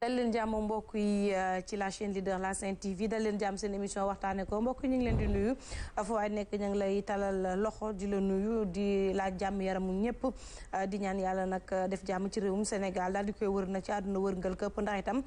dal leen jàmm mbokk yi ci la chaîne leader la Sen TV dal leen jàmm seen émission waxtaane ko mbokk ñu ngi leen di nuyu fu waay nekk ñu ngi lay talal loxo di la nuyu di laaj jàmm yaramu ñëpp di ñaan yàlla nag def jàmm ci réewum Sénégal daal di koy wër na ci àdduna wërngal këpp ndax itam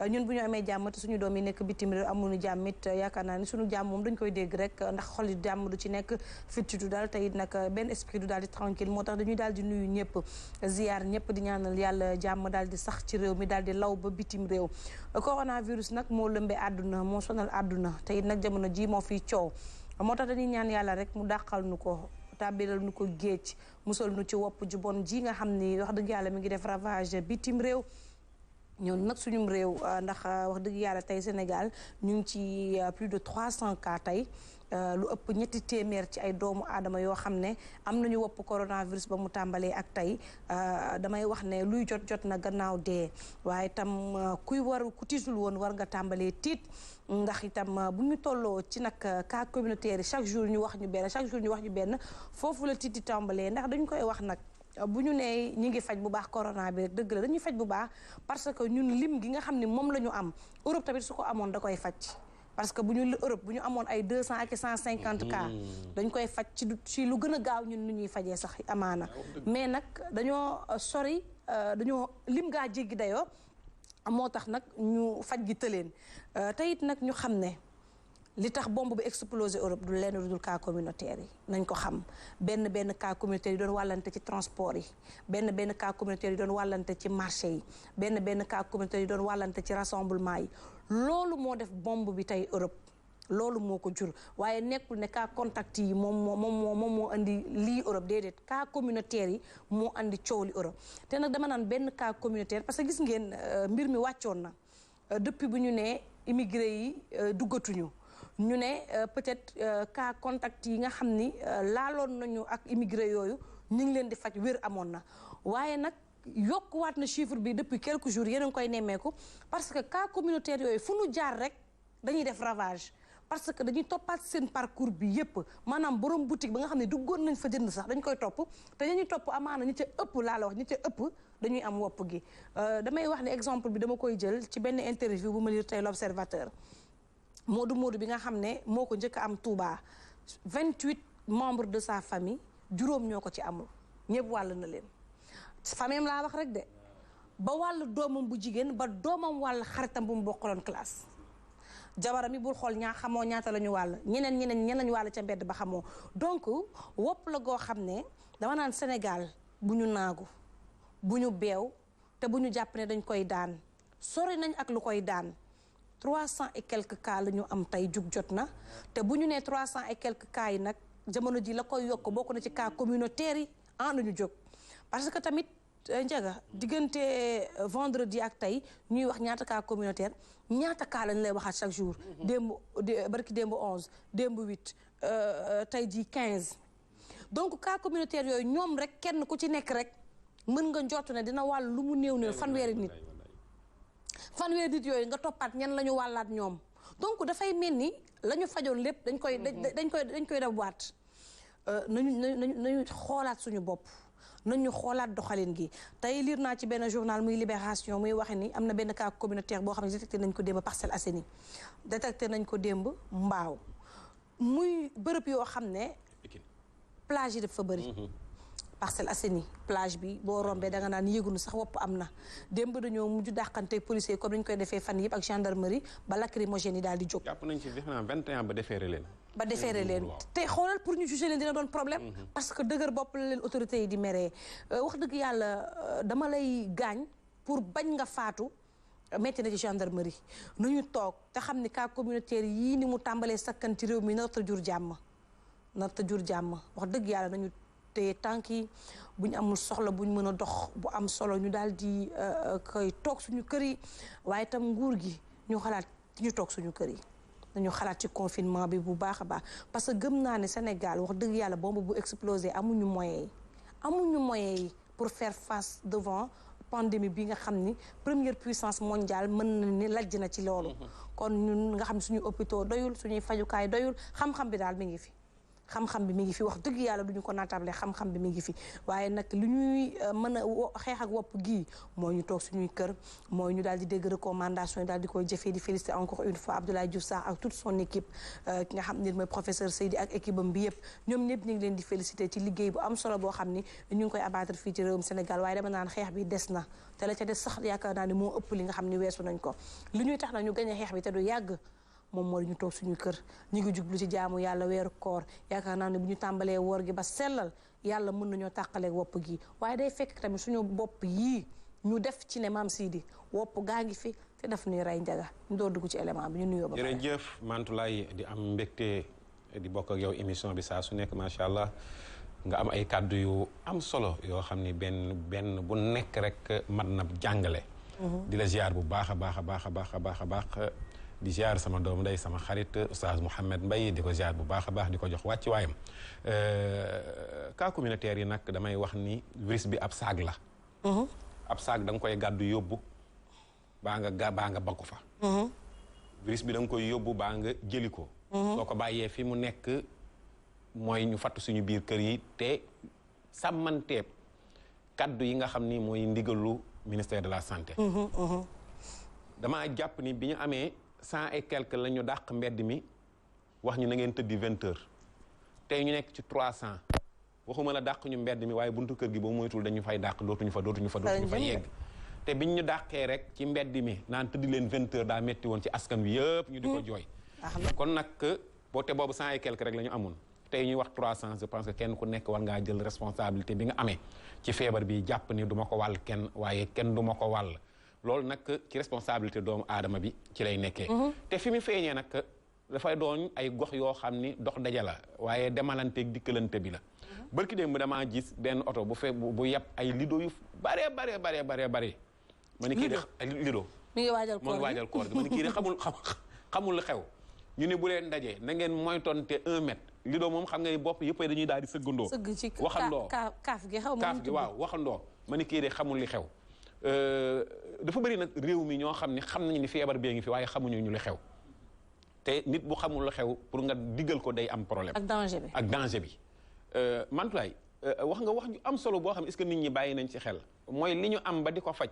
ñun bu ñu amee jàmm te suñu doom yi nekk bitim réew amuñu jàmm it yaakaar naa ni suñu jàmm moom dañ koy dégg rek ndax xol yi jàmm du ci nekk fit du daal te it nag benn esprit du daal di tranquille moo tax dañuy daal di nuyu ñëpp ziar ñëpp di ñaanal yàlla jàmm daal di sax ci réew mi daal di law ba bitim réew coronavirus nag moo lëmbee àdduna moo sonal àdduna te it nag jamono ji moo fiy coow moo tax dañuy ñaan yàlla rek mu dàqal nu ko tàbbilal nu ko géej musal nu ci wopp ju bon ji nga xam ni wax dëgg yàlla mi ngi def ravage bitim réew ñoom nag suñum réew ndax wax dëgg yàlla tey Sénégal ñu ngi ci plus de 300 cas tey lu ëpp ñetti téeméer ci ay doomu aadama yoo xam ne am nañu wopp coronavirus ba mu tàmbalee ak tey damay wax ne luy jot na gannaaw dee waaye itam ku tiitul woon war nga tàmbalee tiit ndax itam bu ñu tolloo ci nag cas communautaire yi chaque jour ñu wax ñu benn foofu la tiiti tàmbalee ndax dañu koy wax nag bu ñu nee ñi ngi faj bu baax corona bi rek dëgg la dañuy faj bu baax parce que ñun lim gi nga xam ne moom la ñu am Europe tamit su ko amoon da koy faj parce que bu ñu Europe bu ñu amoon ay 200 ak 150 cas dañ koy faj ci lu gën a gaaw ñun nu ñuy fajee sax amaana mais nag dañoo sori dañoo lim gaa jéggi dayoo moo tax nag ñu faj gi tëleen te it nag ñu xam ne li tax bombe bi explosé Europe du lenn dul cas communautaire yi nañ ko xam benn cas communautaire yi doon wàllante ci transport yi benn cas communautaire yi doon wàllante ci marché yi benn cas communautaire yi doon wàllante ci rassemblement yi loolu moo def bombe bi tey Europe loolu moo ko jur waaye nekkul ne cas contact yi moom moo andi lii Europe déedéet cas communautaire yi moo andi coow li Europe te nag dama naan benn cas communautaire parce que gis ngeen mbir mi wàccoon na depuis bu ñu nee immigré yi duggatuñu ñu ne peut-être cas contact yi nga xam ni laaloon nañu ak immigré yooyu ñu ngi leen di faj wér amoon na waaye nag yokkuwaat na chiffre bi depuis quelques jours yéen a ngi koy nemmeeku parce que cas communautaire yooyu fu nu jaar rek dañuy def ravage parce que dañuy toppaat seen parcours bi yépp maanaam borom boutique ba nga xam ne duggoon nañ fa jënd sax dañ koy topp te ñi topp amaana ñi ca ëpp laa la wax ñi ca ëpp dañuy am wopp gi damay wax ne exemple bi dama koy jël ci benn interview bu ma lire tey l'Observateur Moodu bi nga xam ne moo ko njëkk a am Touba 28 membres de sa famille juróom ñoo ko ci amul ñëpp wàll na leen famille laa wax rek de ba wàll doomam bu jigéen ba doomam wàll xaritam bu mu bokkaloon classe jabaram yi bul xool xamoo ñaata la ñu wàll ñeneen lañu wàll ca mbedd ba xamoo donc wopp la goo xam ne dama naan Sénégal bu ñu naagu bu ñu beew te bu ñu jàpp ne dañ koy daan sori nañ ak lu koy daan 300 et quelques cas la ñu am tey jug jot na te bu ñu nee 300 et quelques cas yi nag jamono ji la koy yokk bokk na ci cas communautaire yi nañu jóg parce que tamit njaga diggante vendredi ak tey ñuy wax ñaata cas communautaire ñaata cas lañ lay waxaat chaque jour barki démb 11 démb 8 tey ji 15 donc cas communautaire yooyu ñoom rek kenn ku ci nekk rek mën nga njort ne dina wàll lu mu néew fanweeri nit yooyu nga toppaat ñan la ñu wàllaat ñoom donc dafay mel ni la ñu fajoon lépp dañ koy dabuwaat nañu xoolaat suñu bopp nañu xoolaat doxalin gi tey lire naa ci benn journal muy Libération muy waxe ni am na benn cas communautaire boo xam ne détecté nañ ko démb Parcelles Assainies détecté nañ ko démb Mbaaw muy bërëb yoo xam ne plage yi dafa bëri Parcelles Assainies plage bi boo rombee danga naan yëgunu sax wopp am na démb dañoo mujj dàqante policier comme ni ñu koy defee fan yëpp ak gendarmerie ba lacrymogène yi daal di jóg. jàpp nañ ci 21 ba déféré leen. te xoolal pour ñu juger leen dina doon problème. parce que dëgër bopp la leen autorités yi di meree wax dëgg yàlla dama lay gaañ pour bañ nga faatu metti na ci gendarmerie nañu toog te xam ni cas communautaire yii ni mu tàmbalee sakkan ci réew mi narta jur jàmm wax dëgg yàlla nañu te tànk yi bu ñu amul soxla bu ñu mën a dox bu am solo ñu daal di koy toog suñu kër yi waaye itam nguur gi ñu xalaat ñu toog suñu kër yi dañu xalaat ci confinement bi bu baax a baax parce que gëm naa ne Sénégal wax dëgg yàlla bombe bu explosé amuñu moyens yi pour faire face devant pandémie bi nga xam ni première puissance mondiale mën na ni lajj na ci loolu kon ñun nga xam ne suñu hôpitaux doyul suñuy fajukaay doyul xam-xam bi daal mi ngi fi xam-xam bi mi ngi fi wax dëgg yàlla duñu ko naatable xam-xam bi mi ngi fi waaye nag lu ñuy mën a xeex ak wopp gii mooy ñu toog suñuy kër mooy ñu daal di dégg recommandation yi daal di koy jëfee di féliciter encore une fois Abdoulaye Diouf Sarr ak toute son équipe ki nga xam ne mooy professeur Seydi ak équipe am bi yëpp ñoom ñëpp ñu ngi leen di féliciter ci liggéey bu am solo boo xam ni ñu ngi koy abattre fii ci réewum Sénégal waaye dama naan xeex bi des na te la ca des sax yaakaar naa ni moo ëpp li nga xam ni weesu nañ ko li ñuy tax na ñu gañ a xeex bi te du yàgg moom moo ñu toog suñu kër ñu ngi jublu ci jaamu yàlla weeru koor yaakaar naa ne bu ñu tàmbalee woor gi ba sellal yàlla mën nañoo tàqaleeg wopp gi waaye day fekk tamit suñu bopp yii ñu def ci ne maam Sidi wopp gaa ngi fi te daf ñuy rey njaga ñu door dugg ci élément bi ñu nuyoo ba pare. jërëjëf Mantoulaye di am mbégte di bokk ak yow émission bi saa su nekk macha allah nga am ay kàddu yu am solo yoo xam ni benn bu nekk rek mat na jàngale. di la ziar bu baax a baax a baax a baax a baax a baax di ziar sama doomu ndey sama xarit oustaz Mouhamed Mbaye di ko ziar bu baax a baax di ko jox wàcc waayam cas communautaire yi nag damay wax ni virus bi ab saag la. ab saag da nga koy gàddu yóbbu baa nga bakku fa. virus bi da nga koy yóbbu baa nga jëli ko. soo ko bàyyee fi mu nekk mooy ñu fattu suñu biir kër yi te sàmmanteeb kaddu yi nga xam ni mooy ndigalu ministère de la santé. damaa jàpp ni bi ñu amee 100 et quelque la ñu dàq mbedd mi wax ñu na ngeen tëddi 20 heures tey ñu nekk ci 300 waxuma la dàq ñu mbedd mi waaye buntu kër gi ba moytul dañu fay dàq dootuñu fa yegg. te biñ ñu dàqee rek ci mbedd mi naan tëddi leen 20 heures daa metti woon ci askan wi yëpp ñu di ko jooy. kon nag boobu 100 et quelque rek la ñu amoon tey ñuy wax 300 je pense que kenn ku nekk war ngaa jël responsabilité bi nga amee ci feebar bi jàpp ni du ma ko wàll kenn waaye kenn du ma ko wàll loolu nag ci responsabilité doomu aadama bi ci lay nekkee. te fi mu feeñee nag dafay doon ay gox yoo xam ni dox daja la waaye demalanteeg dikkalante bi la. barki démb damaa gis benn oto bu yeb ay lido yu bare. ma ni kii de lido. mi ngi waajal koor gi ma ni kii de xamul lu xew. ñu ne bu leen dajee na ngeen moytonte 1 mètre lido moom xam nga ni bopp yëpp dañuy daal di sëggandoo. sëgg ci waxandoo kaaf gi waaw waxandoo ma ni kii de xamul li xew. dafa bëri nag réew mi ñoo xam ne xam nañu ni feebar bee ngi fi waaye xamuñu ñu li xew te nit bu xamul lu xew pour nga diggal ko day am problème. ak danger bi. Mantoulaye wax nga wax ju am solo boo xam ne est-ce que nit ñi bàyyi nañ ci xel mooy li ñu am ba di ko faj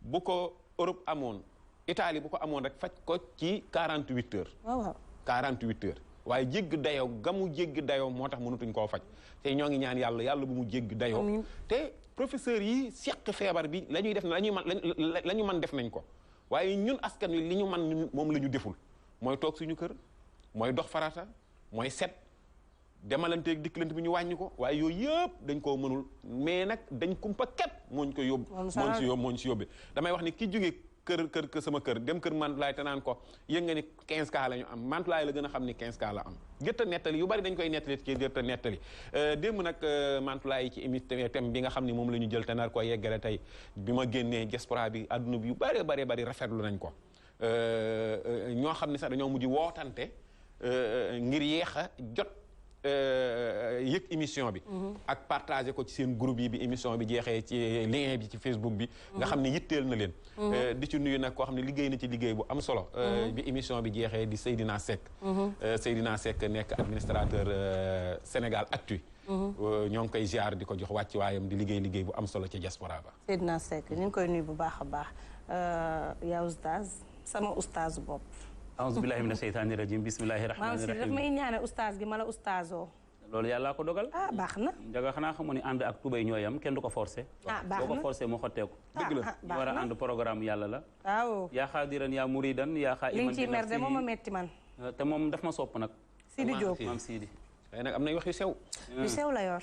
bu ko Europe amoon Italie bu ko amoon rek faj ko ci 48 heures. waaw 48 heures. waaye jégg dayoo gamu jégg dayoo moo tax mënutuñ koo faj te ñoo ngi ñaan yàlla bu mu jégg dayoo. te professeur yi seq feebar bi la ñuy def la ñu mën def nañ ko waaye ñun askan wi li ñu mën moom la ñu deful mooy toog suñu kër mooy dox farata mooy set demalanteeg dikkalante bi ñu wàññi ko waaye yooyu yëpp dañ koo mënul mais nag dañ kumpa ket moo ñu ko yóbbu. moo ñu si yóbbe damay wax ni ki jógee kër sama kër dem kër Mantoulaye te naan ko yëg nga ni 15 cas la ñu am Mantoulaye la gën a xam ni 15 cas la am gëtt a nettali yu bari dañ koy nettali ci gëtt a nettali démb nag Mantoulaye ci émission thème bi nga xam ni moom la ñu jël te nar ko yeggale tey bi ma génnee diaspora bi adduna bi yu bari rafetlu nañ ko ñoo xam ne sax dañoo mujj wootante ngir yéex a jot yëg émission bi ak partagé ko ci seen groupe yi bi émission bi jeexee ci lien bi ci Facebook bi nga xam ne yitteel na leen di ci nuyu nag koo xam ne liggéey na ci liggéey bu am solo bi émission bi jeexee di Seydina Seck Seydina Seck nekk administrateur Sénégal Actu ñoo ngi koy ziar di ko jox wàcc waayam di liggéey bu am solo ci diaspora ba Seydina Seck ñu ngi koy nuyu bu baax a baax yaa oustaz sama oustaz bopp a'uuzu billaahi mina sheytaani rajiim bismillaahi rahmaani rahiim daf may ñaane oustaz gi ma la oustazoo loolu yàllaa ko dogal baax na njaga xanaa xamoon ni ànd ak tubéy ñooyam kenn du ko forcé baax na boo ko forcé mu xotteeku dëgg la ñu war a ànd programme yàlla la waaw yaa xaadiran yaa muridan yaa xaa li iman nga ciy mer de moom a metti man te moom daf ma sopp nag Sidi Diop maam Sidi waaye nag am nay wax yu sew yu sew la yor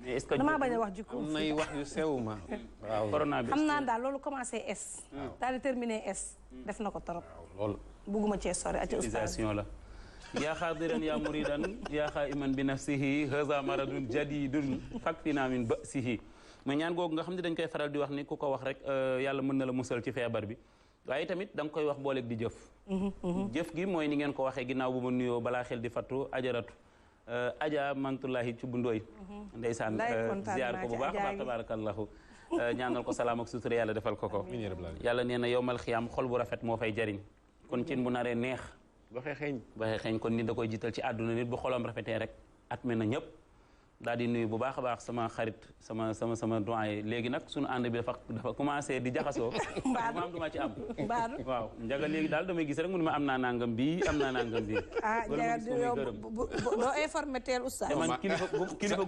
mais est-ce que damaa bañ a wax jikko am nay wax yu sew ma waaw corona bi xam naa daal loolu commencé S daal di terminé S def na ko torop loolu bugguma cee sori ak utilisation la yaa xaadiran yaa muridan yaa xaa iman bi nafsihi haza maradun jadidun fakfina min ba'sihi mais ñaan googu nga xam ne dañ koy faral di wax ni ku ko wax rek yàlla mën na la musal ci feebar bi waaye tamit da nga koy wax booleeg di jëf jëf gi mooy ni ngeen ko waxee ginnaaw bu ma nuyoo balaa xel di fattu ajaratu Adja Mantoulaye ci bu ndooy ndeysaan ziar ko bu baax a baax tabarakallahu ñaanal ko salaam ak sutura yàlla defal ko yàlla nee na yowmal xiyaam xol bu rafet moo fay jariñ kon cin bu naree neex baxee xeeñ kon nit da koy jiital ci àdduna nit bu xolam rafetee rek at me na ñëpp daal di nuyu bu baax a baax sama xarit sama doyen léegi nag suñu ànd bi dafa commencé di jaxasoo ma am du ma ci am waaw njaga léegi daal damay gis rek mu ne ma am naa nangam bi am naa nangam bi njaga doo informé teel oustaz man kilifa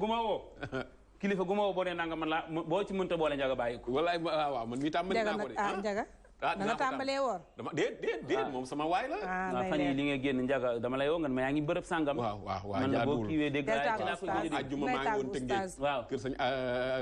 gu ma woo boo nee nangam man laa boo ci mënta boole njaga bàyyi ko wallaay waaw man mi tàmbali naa ko de njaga da nga tàmbalee woor dama déet moom sama waay la waaw fan yi li nga génn njaga dama lay woo nga ma yaa ngi bërëb sàngam waaw man la boo kiiwee dégg ajjuma maa ngi woon Tëngéej waaw kër sëñ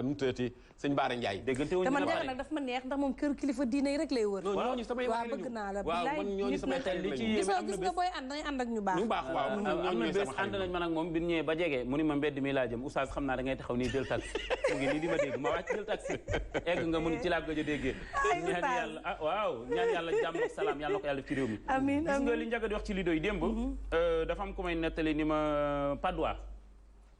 nu tëti sëñ Baara Ndiaye déggante wuñu dama njaga nag daf ma neex ndax moom kër kilifa diine yi rek lay wër ñooñu samay waaw bëgg naa la waaw man ñooñu samay xarit lañu gis nga booy ànd dangay ànd ak ñu baax waaw am na bés ànd nañ man ak moom bi ñëwee ba jege mu ni ma mbedd mi laa jëm oustaz xam naa da ngay taxaw nii jël taxi mu ngi nii di ma dégg ma wàcc jël taxi egg nga mu ni ci laa gëj a déggee ñaan yàlla waaw ñaan yàlla jàmm ak salaam yàlla na ko yàlla ci réew mi amiin gis nga li njaga di wax ci lido yi démb dafa am ku may nettali ni ma Padois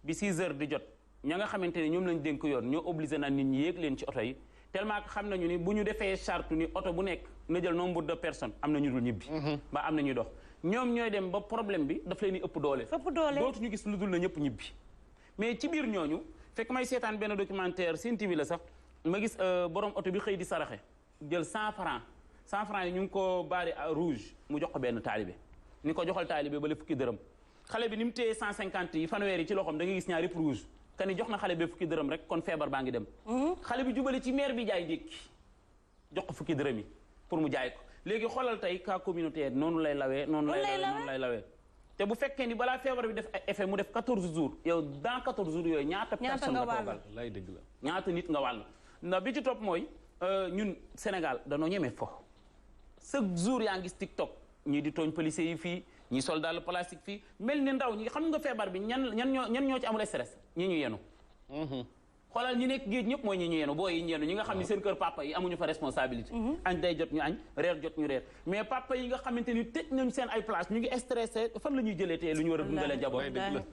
bi 6 heures di jot ña nga xamante ne ñoom lañ dénk yoon ñoo obligé na nit ñi yéeg leen ci oto yi tellement que xam nañu ni bu ñu defee charte ni oto bu nekk na jël nombre de personnes am na ñu dul ñibbi ba am na ñuy dox ñoom ñooy dem ba problème bi daf leen di ëpp doole dootuñu gis lu dul na ñëpp ñibbi mais ci biir ñooñu fekk may seetaan benn documentaire Sen TV la sax ma gis borom oto bi xëy di saraxe jël 100 francs yi ñu ngi ko baari rouge mu jox ko benn taalibe ni ko joxal taalibe ba la fukki dërëm xale bi ni mu téye 150 yi fanweer yi ci loxoom da ngay gis ñaari rouge kani jox na xale bi fukki dërëm rek kon feebar baa ngi dem xale bi jubale ci maire bi jaay ndékki jox ko fukki dërëm yi pour mu jaay ko léegi xoolal tey cas communautaire noonu lay lawee noonu lay lawee te bu fekkee ni balaa feebar bi def effet mu def 14 jours yow dans 14 jours yooyu ñaata personne nga toogal lay dëgg la ñaata nit nga wàll ndax bi ci topp mooy ñun Sénégal danoo ñemee fo chaque jour yaa ngi gis TikTok ñii di tooñ policiers yi fii ñi sol daal plastique fii mel ni ndaw ñi xam nga feebar bi ñan ñoo ci amul stress ñi ñu yenu xoolal ñi nekk géej ñëpp mooy ñi ñu yenu booy yi ñu yenu ñi nga xam ne seen kër papa yi amuñu fa responsabilité añ day jot ñu añ reer jot ñu reer mais papa yi nga xamante ni tëj nañu seen ay place ñu ngi stressé fan la ñuy jëlee tee lu ñu war a dundalee njaboot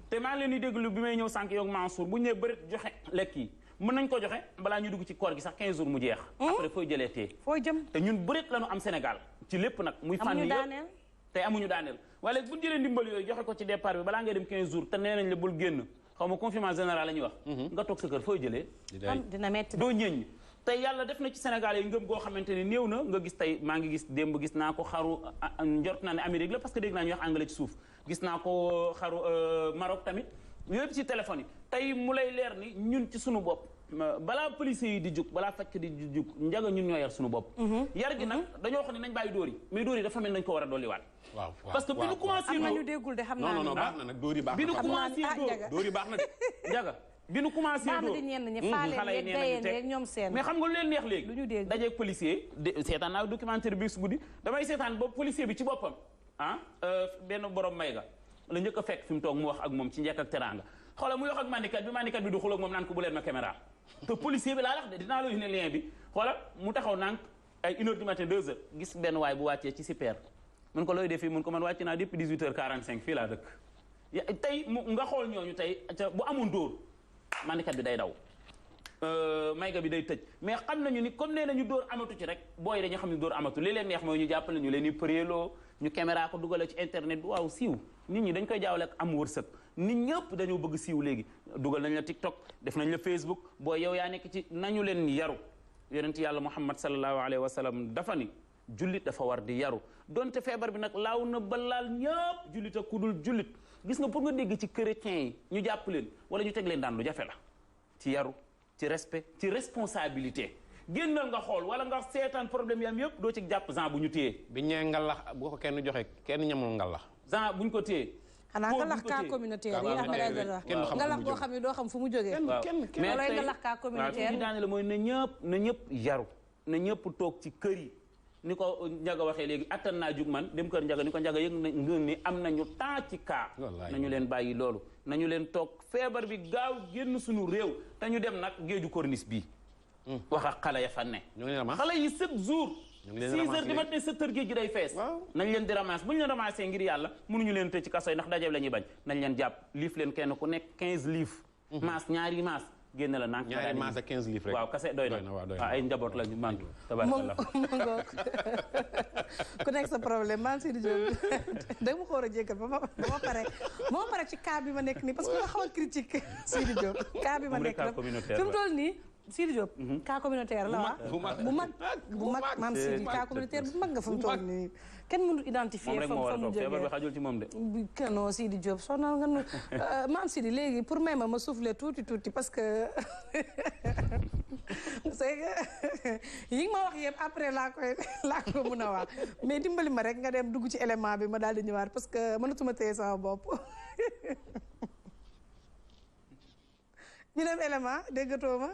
te maa ngi leen di déglu bi may ñëw sànq yow Mansour bu ñu nee bërit joxe lekk yi mën nañ ko joxe balaa ñu dugg ci koor gi sax 15 jours mu jeex après fooy jëlee tee fooy jëm te ñun bërit la ñu am Sénégal ci lépp nag muy fànn yëpp te amuñu daaneel waaye bu ñu jëlee ndimbal yooyu joxe ko ci départ bi balaa ngay dem 15 jours te nee nañ la bul génn xaw ma confinement général la ñuy wax nga toog sa kër fooy jëlee dina metti doo ñëñ te yàlla def na ci Sénégal yi ngëm goo xamante ni néew na nga gis tey maa ngi gis démb gis naa ko xaru njort naa ne Amérique la parce que dégg naa ñuy wax anglais ci suuf gis naa ko xaru Maroc tamit yëpp ci téléphone yi tey mu lay leer ni ñun ci sunu bopp balaa policiers yi di jug balaa fajkat yi di jug njaga ñun ñoo yar suñu bopp yar gi nag dañoo xam ne nañ bàyyi dóor yi mais dóor yi dafa mel nañ ko war a dolliwaat waaw parce que bi ñu commencé am nañu déggul de xam naa non baax na nag dóor yi baax na bi ñu commencé dóor yi baax na de njaga bi ñu commencé dóor di ñenn ñi faale yeeg dayeen yeeg ñoom seen mais xam nga lu leen neex léegi lu ñu dégg dajeeg policier seetaan naa documentaire bi su guddi damay seetaan ba policier bi ci boppam benn borom may ga la njëkk a fekk fi mu toog mu wax ak moom ci njëkk ak teraanga xoolal muy wax ak mandikat bi du xuloo ak moom naan ko bu leen ma caméra te policier bi laa wax de dinaa la ne lien bi xoolal mu taxaw naan ay 1 heure du matin 2 heures gis benn waay bu wàccee ci super mun ko looy def fii mun ko man wàcc naa depuis 18h45 fii laa dëkk tey nga xool ñooñu tey bu amoon dóor mandikat bi day daw mayga bi day tëj mais xam nañu ni comme nee nañu dóor amatu ci rek booy dañu xam ne dóor amatu li leen neex mooy ñu jàppale ñu leen di përeeloo ñu caméra ko dugale ci internet bi waaw siiw nit ñi dañ koy jaawale ak am wërsëg nit ñëpp dañoo bëgg siiw léegi dugal nañ la TikTok def nañ la Facebook booy yow yaa nekk ci nañu leen yaru yonent yàlla Muhammad sallallahu alayhi wa sallam dafa ni jullit dafa war di yaru donte feebar bi nag laaw na ba laal ñëpp jullit ak ku dul jullit gis nga pour nga dégg ci chrétiens yi ñu jàpp leen wala ñu teg leen daan lu jafe la ci yaru ci respect ci responsabilité génnal nga xool wala nga seetaan problème yam yëpp doo ci jàpp Jean bu ñu téye bi ñee ngalax bu ko kenn joxe kenn ñamul ngalax Jean bu ñu ko téye xanaa nga lax cas communautaire yi Ahmed Aïdara nga lax boo xam ne doo xam fu mu jógee mais looy nga lax cas communautaire daane la mooy na ñëpp yaru na ñëpp toog ci kër yi ni ko Njaga waxee léegi attan naa jug man dem kër Njaga ni ko Njaga yëg na ni am nañu temps ci cas nañu leen bàyyi loolu nañu leen toog feebar bi gaaw génn suñu réew te ñu dem nag géeju corniche bii wax ak xale ya fa ne xale yi chaque jour 6 heures du matin 7 heures géej gi day fees nañ leen di ramasser bu ñu leen ramasser ngir yàlla mënuñu leen tëj ci kaso yi ndax daje la ñuy bañ nañ leen jàpp liif leen kenn ku nekk 15 liif maas ñaari maas génne la nànk. ñaari maas ak 15 livres rek. waaw kase doy na waaw ay njaboot lañu mantu tabaarakallah. ku nekk sa problème man Sidi Diop da ma ko war a jéggal ba ma pare ci cas bi ma nekk nii parce que ma xaw a critique Sidi Diop cas bi ma nekk nag fi mu toll nii Sidi Diop cas communautaire la waa bu mag maam Sidi cas communautaire bu mag nga fi mu toll nii kenn mënul identifier fa mu jógee feebar bi xajul ci moom de non Sidi Diop sonal nga nu maam Sidi léegi pour may ma souffler tuuti parce que c'est que yi nga ma wax yëpp après laa ko mën a wax mais dimbali ma rek nga dem dugg ci élément bi ma daal di ñëwaat parce que mënatuma téye sama bopp ñu dem élément déggatoo ma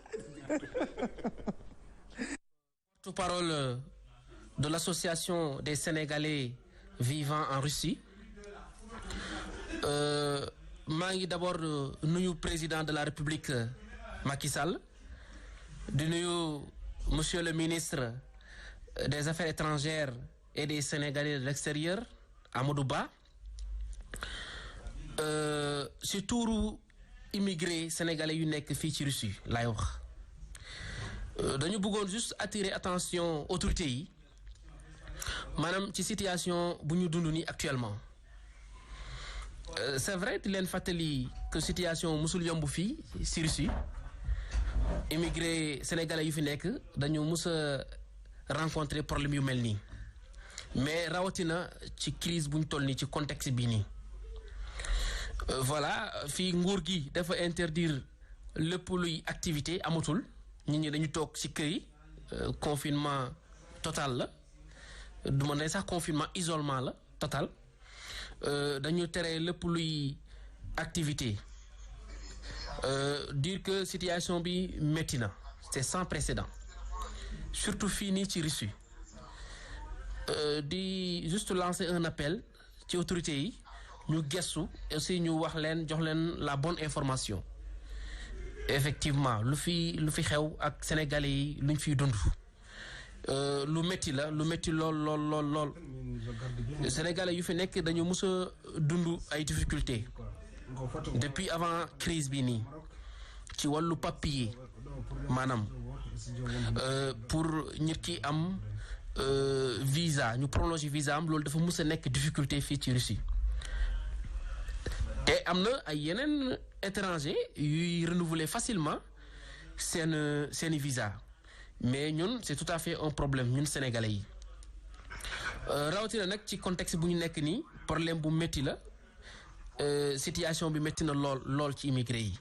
porte-parole de l'association des Sénégalais vivant en Russie maa ngi d'abord nuyu président de la République Macky Sall di nuyu monsieur le ministre des Affaires étrangères et des Sénégalais de l'extérieur Amadou Ba ci tuuru immigré sénégalais yu nekk fii ci Russie laay wax dañu bëggoon juste attirer attention autorités yi maanaam ci situation bu ñu dund nii actuellement c'est vrai di leen fàttali que situation musul yomb fii ci Russie immigré sénégalais yu fi nekk dañu mus a rencontrer problème yu mel nii mais rawatina ci crise bu ñu toll nii ci contexte bii nii voilà fii nguur gi dafa interdire lépp luy activité amatul nit ñi dañu toog ci kër yi confinement total la du ma ne sax confinement isolement la total dañu tere lépp luy activité dire que situation bi métti na c'est sans précédent surtout fii nii ci Russie di juste lancer un appel ci autorités yi ñu gëstu aussi ñu wax leen jox leen la bonne information effectivement lu fi xew ak sénégalais yi luñ fiy dund lu métti la lu métti lool sénégalais yu fi nekk dañu mus a dund ay difficultés depuis avant crise bi nii ci wàllu papier maanaam pour nit ki am visa ñu prolonger visa am loolu dafa mus a nekk difficulté fii ci Russie te am na ay yeneen étranger yuy renouveler facilement seeni visa mais ñun c'est tout à fait un problème ñun sénégalais yi rawatina nag ci contexte bu ñu nekk nii problème bu métti la situation bi métti na lool ci immigré yi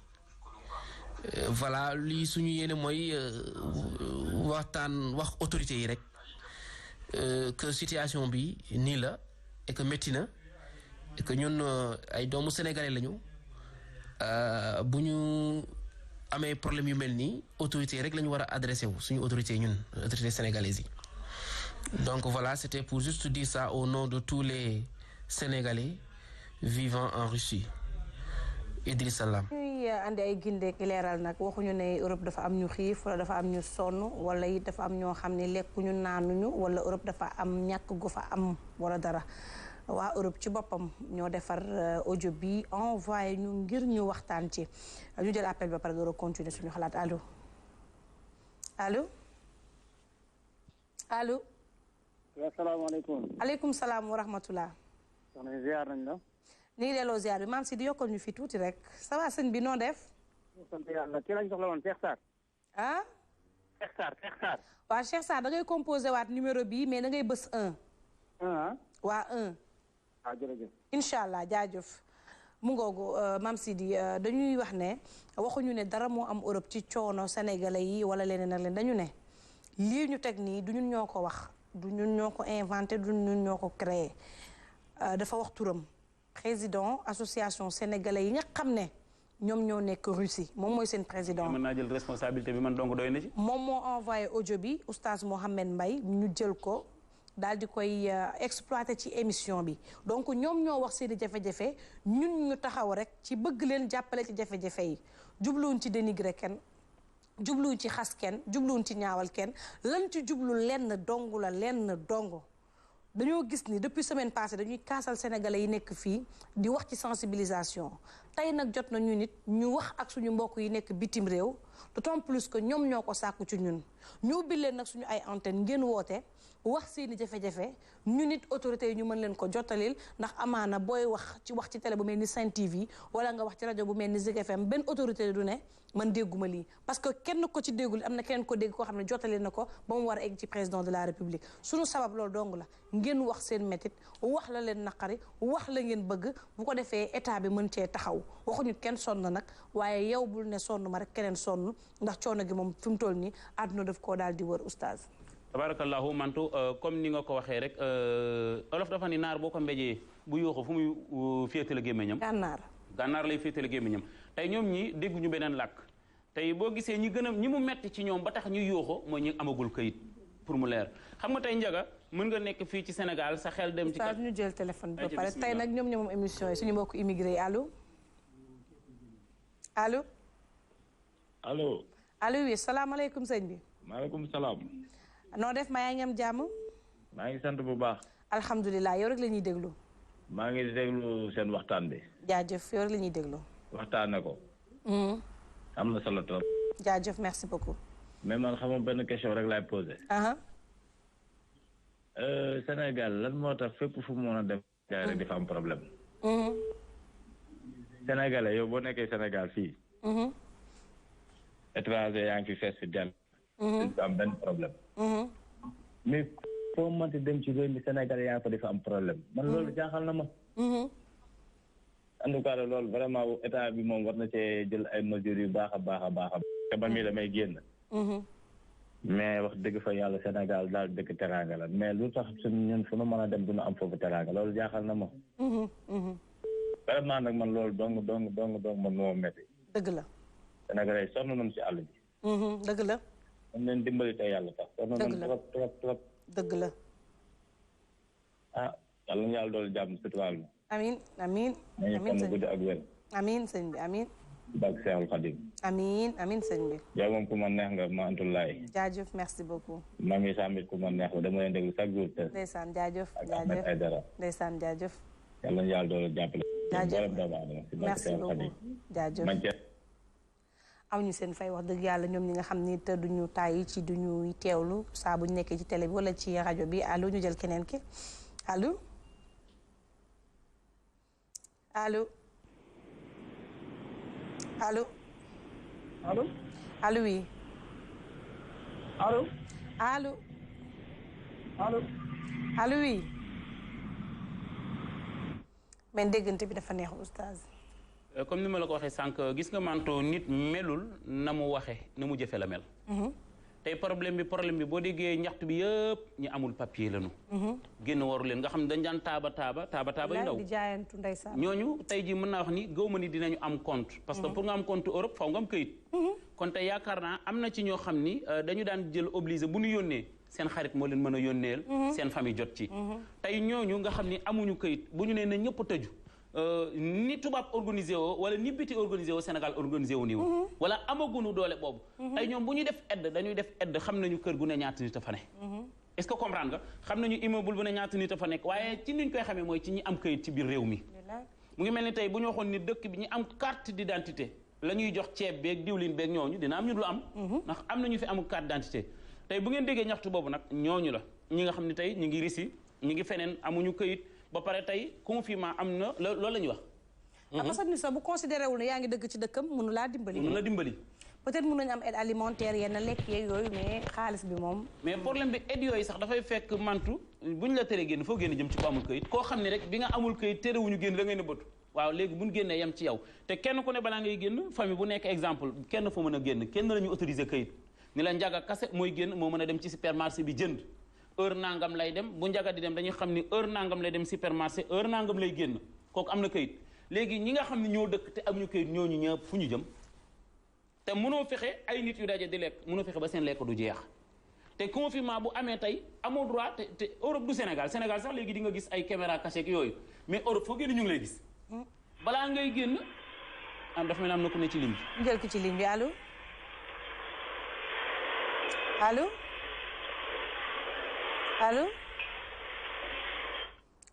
voilà lii suñu yéene mooy wax autorités yi rek que situation bi nii la et que métti na et que ñun ay doomu sénégalais lañu bu ñu amee problème yu mel nii autorités rek la ñu war a adressé wu suñu autorités ñun autorités sénégalaises yi donc voilà c'était pour juste dire ça au nom de tous les sénégalais vivant en Russie Idrissa Lam ñuy andi ay gindeek leeral nag waxuñu ne Europe dafa am ñu xiif wala dafa am ñu sonn wala it dafa am ñoo xam ne lekkuñu naanuñu wala Europe dafa am ñàkk gu fa am wala dara waa Europe ci boppam ñoo defar audio bi envoyé ñu ngir ñu waxtaan ci ñu jël appel ba pare door a continuer suñu xalaat allo asalaamaaleykum. aleykum salaam wa rahmatullah. soxna ziar nañ la. ñu ngi delloo ziar bi maam si di yokkal ñu fi tuuti rek ça va sëñ bi noo def. sant yàlla kii lañ soxla woon Cheikh Sarr. ah. Cheikh Sarr. waaw Cheikh Sarr da ngay composé waat numéro bi mais da ngay bës 1. 1 waa 1. waaw jërëjëf. incha allah jaajëf mu ngoogu Mame Sidy dañuy wax ne waxuñu ne dara moo am Europe ci coono sénégalais yi wala leneen ak leen dañu ne lii ñu teg nii du ñun ñoo ko wax du ñun ñoo ko inventé du ñun ñoo ko créé dafa wax turam président association sénégalais yi nga xam ne ñoom ñoo nekk Russie moom mooy seen président. mën naa jël responsabilité bi man donc doy na ci. moom moo envoyé audio bi oustaz Mohamed Mbaye ñu jël ko. daal di koy exploité ci émission bi donc ñoom ñoo wax seeni jafe-jafe ñun ñu taxaw rek ci bëgg leen jàppale ci jafe-jafe yi jubluwuñ ci dénigrer kenn jubluwuñ ci xas kenn jubluwuñ ci ñaawal kenn lan ci jublu lenn dong la lenn dong dañoo gis ni depuis semaine passée dañuy kaasal sénégalais yi nekk fii di wax ci sensibilisation tey nag jot na ñu nit ñu wax ak suñu mbokk yi nekk bitim réew d'autant plus que ñoom ñoo ko sàkku ci ñun ñu ubbi leen nag suñu ay antenne ngeen woote wax seeni jafe-jafe ñu nit autorités yi ñu mën leen ko jottalil ndax amaana booy wax ci télé bu mel ni Sen TV wala nga wax ci rajo bu mel ni Zik FM benn autorité du ne man dégguma lii parce que kenn ko ci déggul am na keneen ko dégg koo xam ne jottalil na ko ba mu war a egg ci président de la république suñu sabab loolu dong la ngeen wax seen métit wax la leen naqari wax la ngeen bëgg bu ko defee état bi mën cee taxaw waxuñu kenn sonn nag waaye yow bul ne sonn ma rek keneen sonn ndax coono gi moom fi mu toll nii àdduna daf koo daal di wër oustaz. tabarakallahu mantu comme ni nga ko waxee rek olof dafa ni naar boo ko mbéjee bu yooxu fu muy féetale gémmiñam gànnaar lay féetale gémmiñam tey ñoom ñi dégguñu beneen làkk tey boo gisee ñi mu metti ci ñoom ba tax ñu yooxo mooy ñi amagul kayit pour mu leer xam nga tey njaga mën nga nekk fii ci Sénégal sa xel dem ci kat ñu jël téléphone bi ba pare tey nag ñoom moom émission yi suñu mbokk immigré yi allo oui salaamaaleykum sëñ bi. maaleykum salaam. noo def maa ngi am jàmm. maa ngi sant bu baax. alhamdulilah yow rek la ñuy déglu. maa ngi déglu seen waxtaan bi. jaajëf yow rek la ñuy déglu. waxtaane ko. am na solo trop. jaajëf merci beaucoup. mais man xam nga benn question rek laay posé. Sénégal lan moo tax fépp fu mu mën a dem. jaay rek dafa am problème. Sénégalais yow boo nekkee Sénégal fii. étranger yaa ngi fi fees fi dem. du am benn problème. mais foo mënti dem ci réew mi Sénégal yaa ko dafa am problème man loolu jaaxal na ma. en tout cas loolu vraiment état bi moom war na cee jël ay mesures yu baax a baax a baax te ba mii damay génn. mais wax dëgg fa yàlla Sénégal daal dëkk teraanga la mais lu tax suñ ñun fu nu mën a dem duna am foofu teraanga loolu jaaxal na ma. vraiment nag man loolu dong man moo metti. dëgg la. Sénégalais sonn nañu ci àll bi. dëgg la. dañ leen dimbali te yàlla tax. sonn nañu trop. dëgg la. ah yàlla na yàlla doolu jàmm suturaal ma. amiin sëñ bi ak wér. amiin sëñ bi amiin. bak Seexul Xadim. amiin sëñ bi. yow moom ku ma neex nga ma antulaay. jaajëf merci beaucoup. maa ngi sàmmit ku ma neex la dama leen déglu chaque jour te. ndeysaan jaajëf ak Ahmed Aïdara. ndeysaan jaajëf. yàlla na yàlla doolu jàppale. jaajëf merci beaucoup jaajëf. am ñu seen fay wax dëgg yàlla ñoom ñi nga xam ni te duñu tàyyi ci duñu teewlu saa bu ñu nekkee ci télé bi wala ci rajo bi allo ñu jël keneen ki allo allo allo allo allo oui allo allo allo allo oui mais déggante bi dafa neex oustaz. comme ni ma la ko waxee sànq gis nga manto nit melul na mu waxe na mu jëfe la mel. tey problème bi boo déggee ñaxtu bi yëpp ñi amul papier lañu. génn waru leen nga xam ne dañ daan taaba yu ndaw di jaayantu ndeysaan ñooñu tey jii mën naa wax ni gëw ma ni dinañu am compte. parce que pour nga am compte Europe faw nga am këyit. kon tey yaakaar naa am na ci ñoo xam ni dañu daan jël obligé bu ñu yónnee seen xarit moo leen mën a yónneel. seen famille jot ci. tey ñooñu nga xam ni amuñu këyit bu ñu nee ne ñëpp tëju. ni tubaab organisé woo wala ni biti organisé woo Sénégal organisé wu nii wala amagunu doole boobu tey ñoom bu ñuy def aide dañuy def aide xam nañu kër gu ne ñaata nit a fa ne est-ce que comprendre nga xam nañu immeuble bu ne ñaata nit a fa nekk waaye ci niñ koy xamee mooy ci ñi am këyit ci biir réew mi mu ngi mel ni tey bu ñu waxoon ni dëkk bi ñi am carte d'identité la ñuy jox ceeb beeg diwlin beeg ñooñu dina am ñu dul am ndax am na ñu fi amul carte d'identité tey bu ngeen déggee ñaxtu boobu nag ñooñu la ñi nga xam ne tey ñu ngi risi ñu ngi feneen amuñu këyit ba pare tey confinement am na loolu la ñuy wax. parce que ni sax bu considéré wul ne yaa ngi dëkk ci dëkkam mënu laa dimbali. mënu la dimbali. peut-être mën nañu am aide alimentaire yenn lekk yeeg yooyu mais xaalis bi moom. mais problème bi aide yooyu sax dafay fekk mantu bu ñu la teree génn foo génn jëm ci ko amul këyit koo xam ne rek bi nga amul këyit terewuñu génn la ngay nëbbatu waaw léegi bu ñu génnee yem ci yow te kenn ku ne balaa ngay génn famille bu nekk exemple kenn fa mën a génn kenn la ñu autorisé këyit ni la njaga kase mooy génn moo mën a dem ci supermarché bi jënd heure nangam lay dem bu njaga di dem dañuy xam ni heure nangam lay dem supermarché heure nangam lay génn kooku am na këyit léegi ñi nga xam ne ñoo dëkk te amuñu këyit ñooñu ñëpp fu ñu jëm te mënoo fexe ay nit yu daje di lekk mënoo fexe ba seen lekk du jeex te confinement bu amee tey amoo droit te Europe du Sénégal Sénégal sax léegi di nga gis ay caméra cachée ak yooyu mais Europe foo génn ñu ngi lay gis balaa ngay génn am dafa mel am na ku ne ci ligne bi. jël ko ci ligne bi allo allo. allo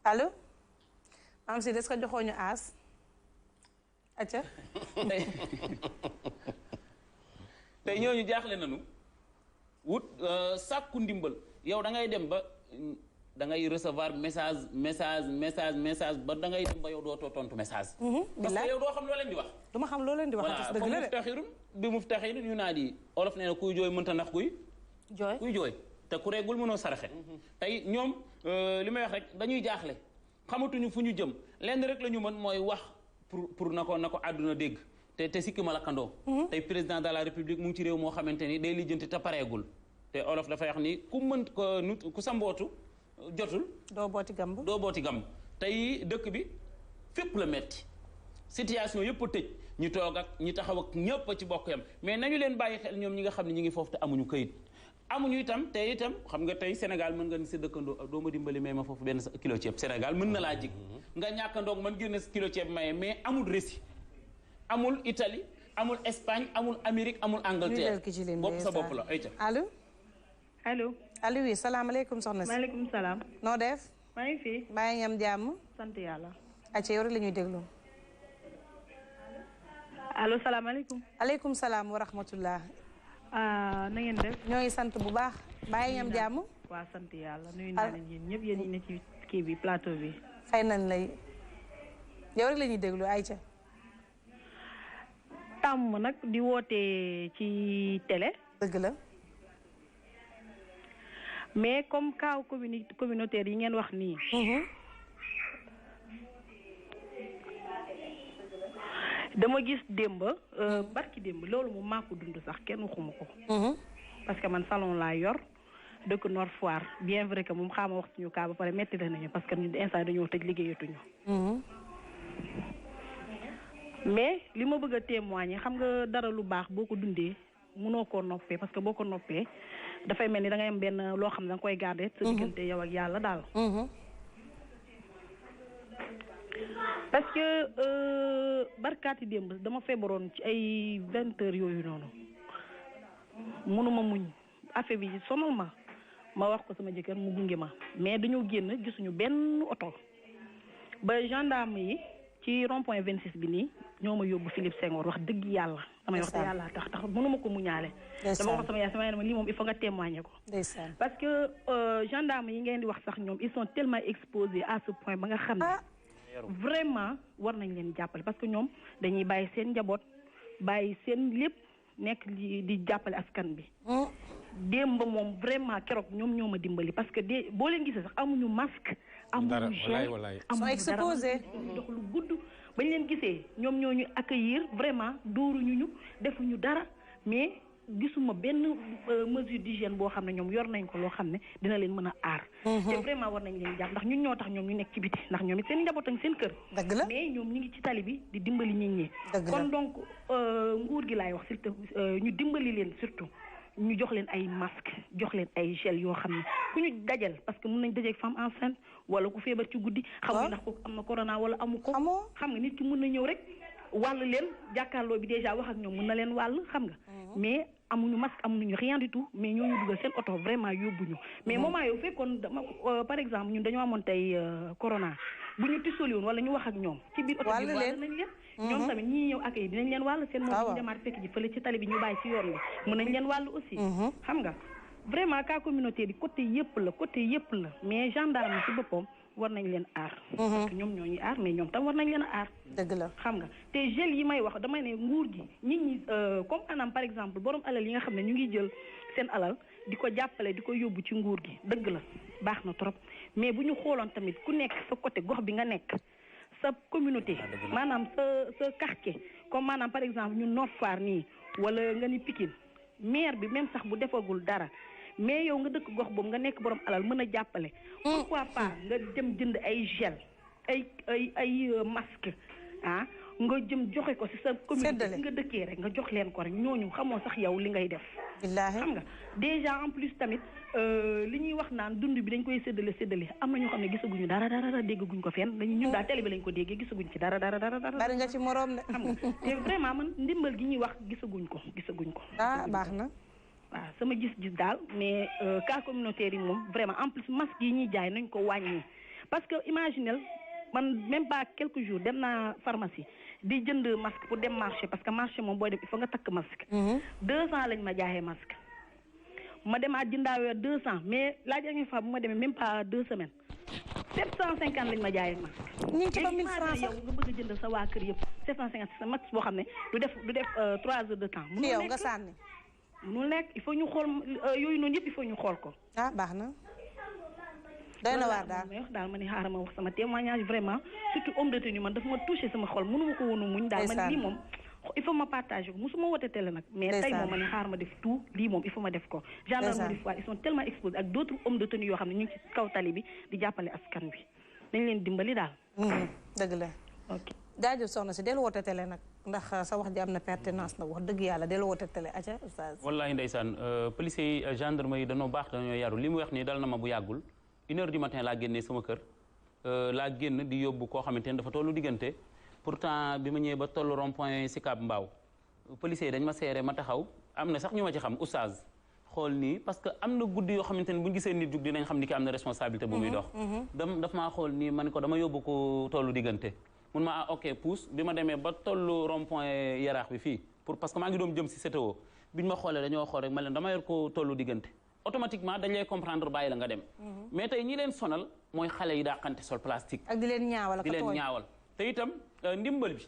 allo maam si des ko joxoo ñu aas acca tey ñooñu jaaxle nañu wut sàkku ndimbal yow da ngay dem ba da ngay recevoir message ba da ngay dem ba yow dootoo tontu message. parce que yow doo xam loo leen di wax. du ma xam loo leen di wax. voilà dëgg la de bi muftaxirun yu naa di olof nee na kuy jooy mënta nax kuy jooy te ku reegul mënoo saraxe. tey ñoom li may wax rek dañuy jaaxle xamatuñu fu ñu jëm lenn rek la ñu mën mooy wax pour na ko àdduna dégg te sikki ma lakkandoo. tey président de la république mu ngi ci réew moo xamante ni day lijjanti te pareegul te olof dafay wax ni ku sa mbootu jotul. doo booti gamb. tey dëkk bi fépp la metti situation yëpp a tëj ñu toog ak ñi taxaw ak ñëpp a ci bokk yam mais nañu leen bàyyi xel ñoom ñi nga xam ne ñi ngi foofu te amuñu këyit amuñu itam te itam xam nga tey Sénégal mën nga ni sa dëkkandoo doo ma dimbali may ma foofu benn kilo ceeb Sénégal mën na laa jig nga ñàkkandoog man génne kilo ceeb maye mais amul récit amul Italie amul Espagne amul Amérique amul Angleterre bopp sa bopp la ayca allo allo oui salaamaaleykum soxna si. maaleykum salaam. noo def. maa ngi fi. maa ngi am jàmm. sant yàlla. acca yow rek la ñuy déglu. allo salaamaaleykum. aleykum salaam wa rahmatullah. na ngeen def. ñoo ngi sant bu baax. baa ngi am jàmm. waa sant yàlla nuyu naa leen yéen ñëpp yéen ñi ne ci kii bi plateau bi. fay nañ lay. yow rek la ñuy déglu ayca. tàmm nag di woote ci télé. dëgg la. mais comme cas communautaire yi ngeen wax nii. dama gis démb barki démb loolu moom maa ko dund sax kenn waxuma ko. parce que man salon laa yor dëkk Nord Foire bien vrai que moom xaama wax suñu cas ba pare metti nañu parce que ñun instant dañoo tëj liggéeyatuñu. mais li ma bëgg a témoigner xam nga dara lu baax boo ko dundee mënoo koo noppee parce que boo ko noppee dafay mel ni da ngay am benn loo xam ne da nga koy garder. sa diggante yow ak yàlla daal. parce que barkaati démb dama feebaroon ci ay 20 heures yooyu noonu mënuma muñ affaire bi sonal ma wax ko sama jëkkër mu gunge ma mais dañoo génn gisuñu benn oto ba gendarme yi ci rond point 26 bi nii ñoo ma yóbbu Philippe Senghor wax dëgg yàlla. damay wax te yàlla tax mënuma ko muñaale. dama wax sama yaay sama yaay ma lii moom il faut nga témoigner ko. parce que gendarme yi ngeen di wax sax ñoom ils sont tellement exposés à ce point ba nga xam ne. vraiment war nañ leen jàppale parce que ñoom dañuy bàyyi seen njaboot bàyyi seen lépp nekk di jàppale askan bi. démb moom vraiment keroog ñoom ñoo ma dimbali parce que boo leen gisee sax amuñu masque. amuñu gel amuñu dara dox lu gudd. bañ leen gisee ñoom ñoo ñu accueillir vraiment dóoruñu ñu defuñu dara mais gisuma benn mesure d'hygiène boo xam ne ñoom yor nañ ko loo xam ne dina leen mën a aar. te vraiment war nañ leen jàpp ndax ñun ñoo tax ñoom ñu nekk ci biti ndax ñoom it seen njaboot ak seen kër. dëgg la mais ñoom ñu ngi ci tali bi di dimbali nit ñi. kon donc nguur gi laay wax surtout ñu dimbali leen surtout. ñu jox leen ay masque jox leen ay gel yoo xam ne ku ñu dajal parce que mën nañ dajeeg femme enceinte wala ku feebar ci guddi. xamuñ ndax ko am na corona wala amu ko. xam nga nit ki mën na ñëw rek wàll leen jàkkaarloo bi déjà wax ak ñoom mën na leen wàll xam nga. mais amuñu masque amuñu rien du tout mais ñooñu dugal seen oto vraiment yóbbuñu. mais moment yow fekkoon dama par exemple ñun dañoo amoon tey corona bu ñu tisoli woon wala ñu wax ak ñoom. ci biir oto bi wàll nañ leen. ñoom tamit ñii ñëw ak yi dinañ leen wàll seen moom ñu demaat fekk ji fële ci tali bi ñu bàyyi ci yoon bi mën nañ leen wàll aussi xam nga vraiment cas communautaire yi côté yëpp la mais gendarme yi ci boppam war nañ leen aar parce que ñoom ñoo ñuy aar mais ñoom tam war nañ leen aar dëgg la xam nga te gel yi may wax damay ne nguur gi nit ñi comme anam par exemple borom alal yi nga xam ne ñu ngi jël seen alal di ko jàppale di ko yóbbu ci nguur gi dëgg la baax na trop mais bu ñu xooloon tamit ku nekk sa côté gox bi nga nekk sa communauté maanaam sa quartier comme maanaam par exemple ñun Nord Foire nii wala nga ni Pikine maire bi même sax bu defagul dara mais yow nga dëkk gox boobu nga nekk borom alal mën a jàppale pourquoi pas nga dem jënd ay gel ay masque nga jëm joxe ko ci sa communauté nga dëkkee rek nga jox leen ko rek ñooñu xamoo sax yow li ngay def xam nga déjà en plus tamit li ñuy wax naan dund bi dañ koy séddale am na ñoo xam ne gisaguñu dara déggaguñ ko fenn dañu ñun daal télé bi lañ ko déggee gisaguñ ci dara bari nga ci moroom de xam nga te vraiment man ndimbal gi ñuy wax gisaguñ ko baax na waaw sama gis-gis daal mais cas communautaire yi moom vraiment en plus masque yi ñuy jaay nañ ko wàññi parce que imaginel man même pas quelques jours dem naa pharmacie di jënd masque pour dem marché parce que marché moom booy dem il faut nga takk masque 200 lañ ma jaayee masque ma demaat jëndaaweer 200 mais la dernière fois bu ma demee même pas 2 semaines 750 lañ ma jaayee masque ñu ngi ci ba 1000 francs yow nga bëgg a jënd sa waa kër yëpp 750 sa max boo xam ne du def 3 heures de temps ci yow nga sànni mënul nekk il faut ñu xool yooyu noonu yëpp il faut ñu xool ko baax na doy na waar daal may wax daal ma ne xaaral ma wax sama témoignage vraiment surtout homme de tenue man dafa ma touché sama xol mënu ma ko woon muñ daal man lii moom il faut ma partager ko musuma wote télé nag mais tey moom ma ne xaaral ma def tout lii moom il faut ma def ko gendarmerie fois ils sont tellement exposés ak d'autres hommes de tenue yoo xam ne ñu ngi ci kaw tali bi di jàppale askan bi nañ leen dimbali daal dëgg la ok jaajëf soxna si dellu wote télé nag ndax sa wax ji am na pertinence nag wax dëgg yàlla dellu wote télé aca oustaz wallahi ndeysaan policiers yi gendarme yi dañoo baax dañoo yaru li mu wax nii dal na ma bu yàggul 1h du matin laa génnee sama kër laa génn di yóbbu koo xamante ne dafa tollu diggante pourtant bi ma ñëwee ba tollu rond-point Sicap Mbao policiers yi dañ ma seere ma taxaw am na sax ñu ma ci xam oustaz xool nii parce que am na guddi yoo xamante ne bu ñu gisee nit jug dinañ xam ni ki am na responsabilité bu muy dox daf maa xool nii ma ne ko dama yóbbu ko tollu diggante mun ma ok pousse bi ma demee ba tollu rond-point Yaraax bi fii pour parce que maa ngi doon jëm si CTO biñ ma xoolee dañoo xool rek ma leen dama yor ko tollu diggante automatiquement dañ lay comprendre bàyyi la nga dem mais tey ñi leen sonal mooy xale yi dàqante sol plastique ak di leen ñaawal te itam ndimbal bi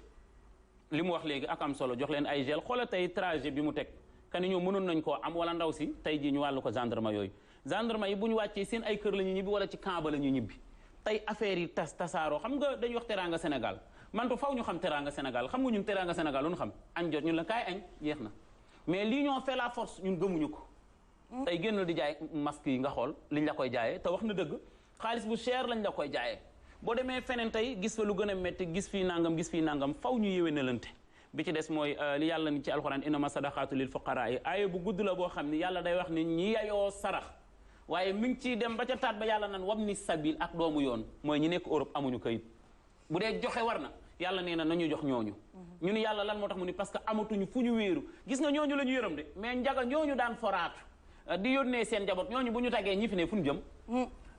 li mu wax léegi ak am solo jox leen ay gel xoola tey trajet bi mu teg kani ñoom mënoon nañ koo am wala ndaw si tey jii ñu wàllu ko gendarme yooyu gendarme yi bu ñu wàccee seen ay kër la ñu ñibbi wala ci camp ba la ñu ñibbi tey affaire yi tasaaroo xam nga dañuy wax teranga Sénégal manto faw ñu xam teranga Sénégal xam nga ñun teranga Sénégal lu ñu xam añ jot ñun la kaay añ jeex na mais lii ñoo fait la force ñun gëmuñu ko tey génnal di jaay masque yi nga xool liñ la koy jaayee te wax na dëgg xaalis bu cher lañ la koy jaayee boo demee feneen tey gis fa lu gën a métti gis fii nangam faw ñu yéwénalante bi ci des mooy li yàlla ni ci alxuraan innama sadaqaatu lil fuqaraa yi aaya bu gudd la boo xam ni yàlla day wax ni ñi yayoo sarax waaye mi ngi ciy dem ba ca taat ba yàlla nan wabni sabil ak doomu yoon mooy ñi nekk Europe amuñu kayit bu dee joxe war na yàlla nee na nañu jox ñooñu ñu ni yàlla lan moo tax mu ni parce que amatuñu fu ñu wéeru gis nga ñooñu la ñu yërëm de mais njaga ñooñu daan foraatu di yónnee seen njaboot ñooñu bu ñu tàggee ñi fi ne fu ñu jëm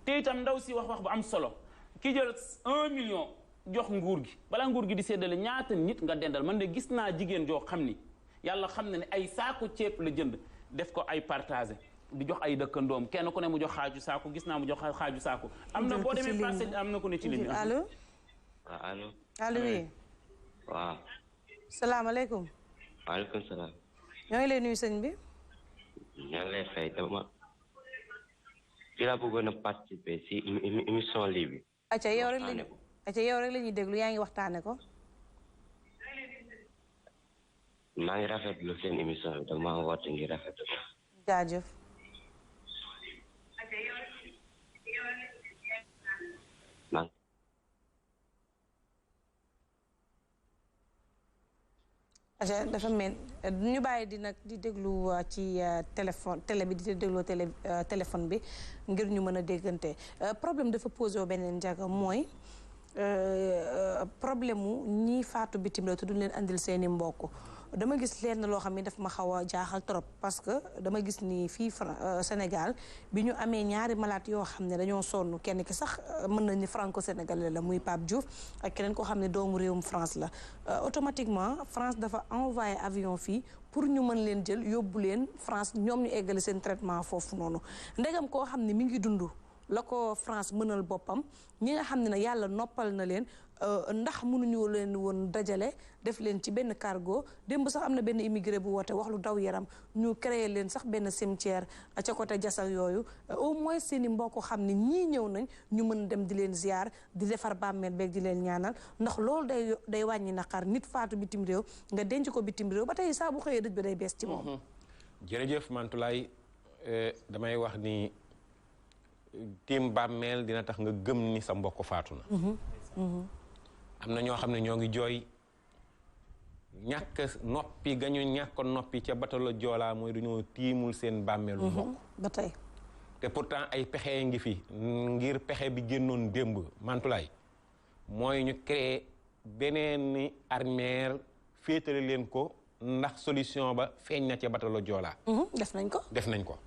te itam ndaw si wax bu am solo ki jël 1 million jox nguur gi balaa nguur gi di séddale ñaata nit nga dendal man de gis naa jigéen joo xam ni yàlla xam na ne ay saako ceeb la jënd def ko ay partagé di jox ay dëkkandoom kenn ku ne mu jox xaaju saako gis naa mu jox xaaju saako am na boo demee passé am na ku ne ci ligne bi allo allo oui waaw salaamaaleykum waaleykum salaam ñoo ngi lay nuyu sëñ bi ñoo ngi lay fay dama ci la bëggoon a participer si émission lii bi acca yow rek la ñuy déglu yaa ngi waxtaane ko maa ngi rafetlu seen émission bi dama woote ngi rafetlu ko jaajëf acca dafa mel ñu bàyyi di nag di déglu ci télé bi di déglu téléphone bi ngir ñu mën a déggante problème dafa posé wu beneen njaga mooy problème mu ñii faatu bitim réew te duñ leen andil seeni mbokk dama gis leen loo xam ne daf ma xaw a jaaxal trop parce que dama gis ni fii Sénégal bi ñu amee ñaari malade yoo xam ne dañoo sonn kenn ki sax mën nañu franco-sénégalais la muy Pape Diouf ak keneen koo xam ne doomu réewum France la automatiquement France dafa envoyé avion fii pour ñu mën leen jël yóbbu leen France ñoom ñu eggale seen traitement foofu noonu ndegam koo xam ne mi ngi dund la ko France mënal boppam ñi nga xam ne ne yàlla noppal na leen ndax mënuñu leen woon dajale def leen ci benn cargo démb sax am na benn immigré bu woote wax lu daw yaram ñu créé leen sax benn cimetière ca côté Diassal yooyu au moins seeni mbokk xam ne ñii ñëw nañ ñu mën dem di leen ziar di defar bàmmeel beeg di leen ñaanal ndax loolu day wàññi naqar nit faatu bitim réew nga denc ko bitim réew ba tey saa bu xëyee dëj ba day bees ci moom. jërëjëf Mantoulaye damay wax ni tiim bàmmeel dina tax nga gëm ni sa mbokk faatu na. am na ñoo xam ne ñoo ngi jooy ñàkk noppi ga ñu ñàkk noppi ca batalo Joola mooy dañoo tiimul seen bàmmeelu mbokk ba tey te pourtant ay pexe ngi fi ngir pexe bi génnoon démb Mantoulaye mooy ñu créé beneen ni armeer féetale leen ko ndax solution ba feeñ na ca batalo Joola def nañ ko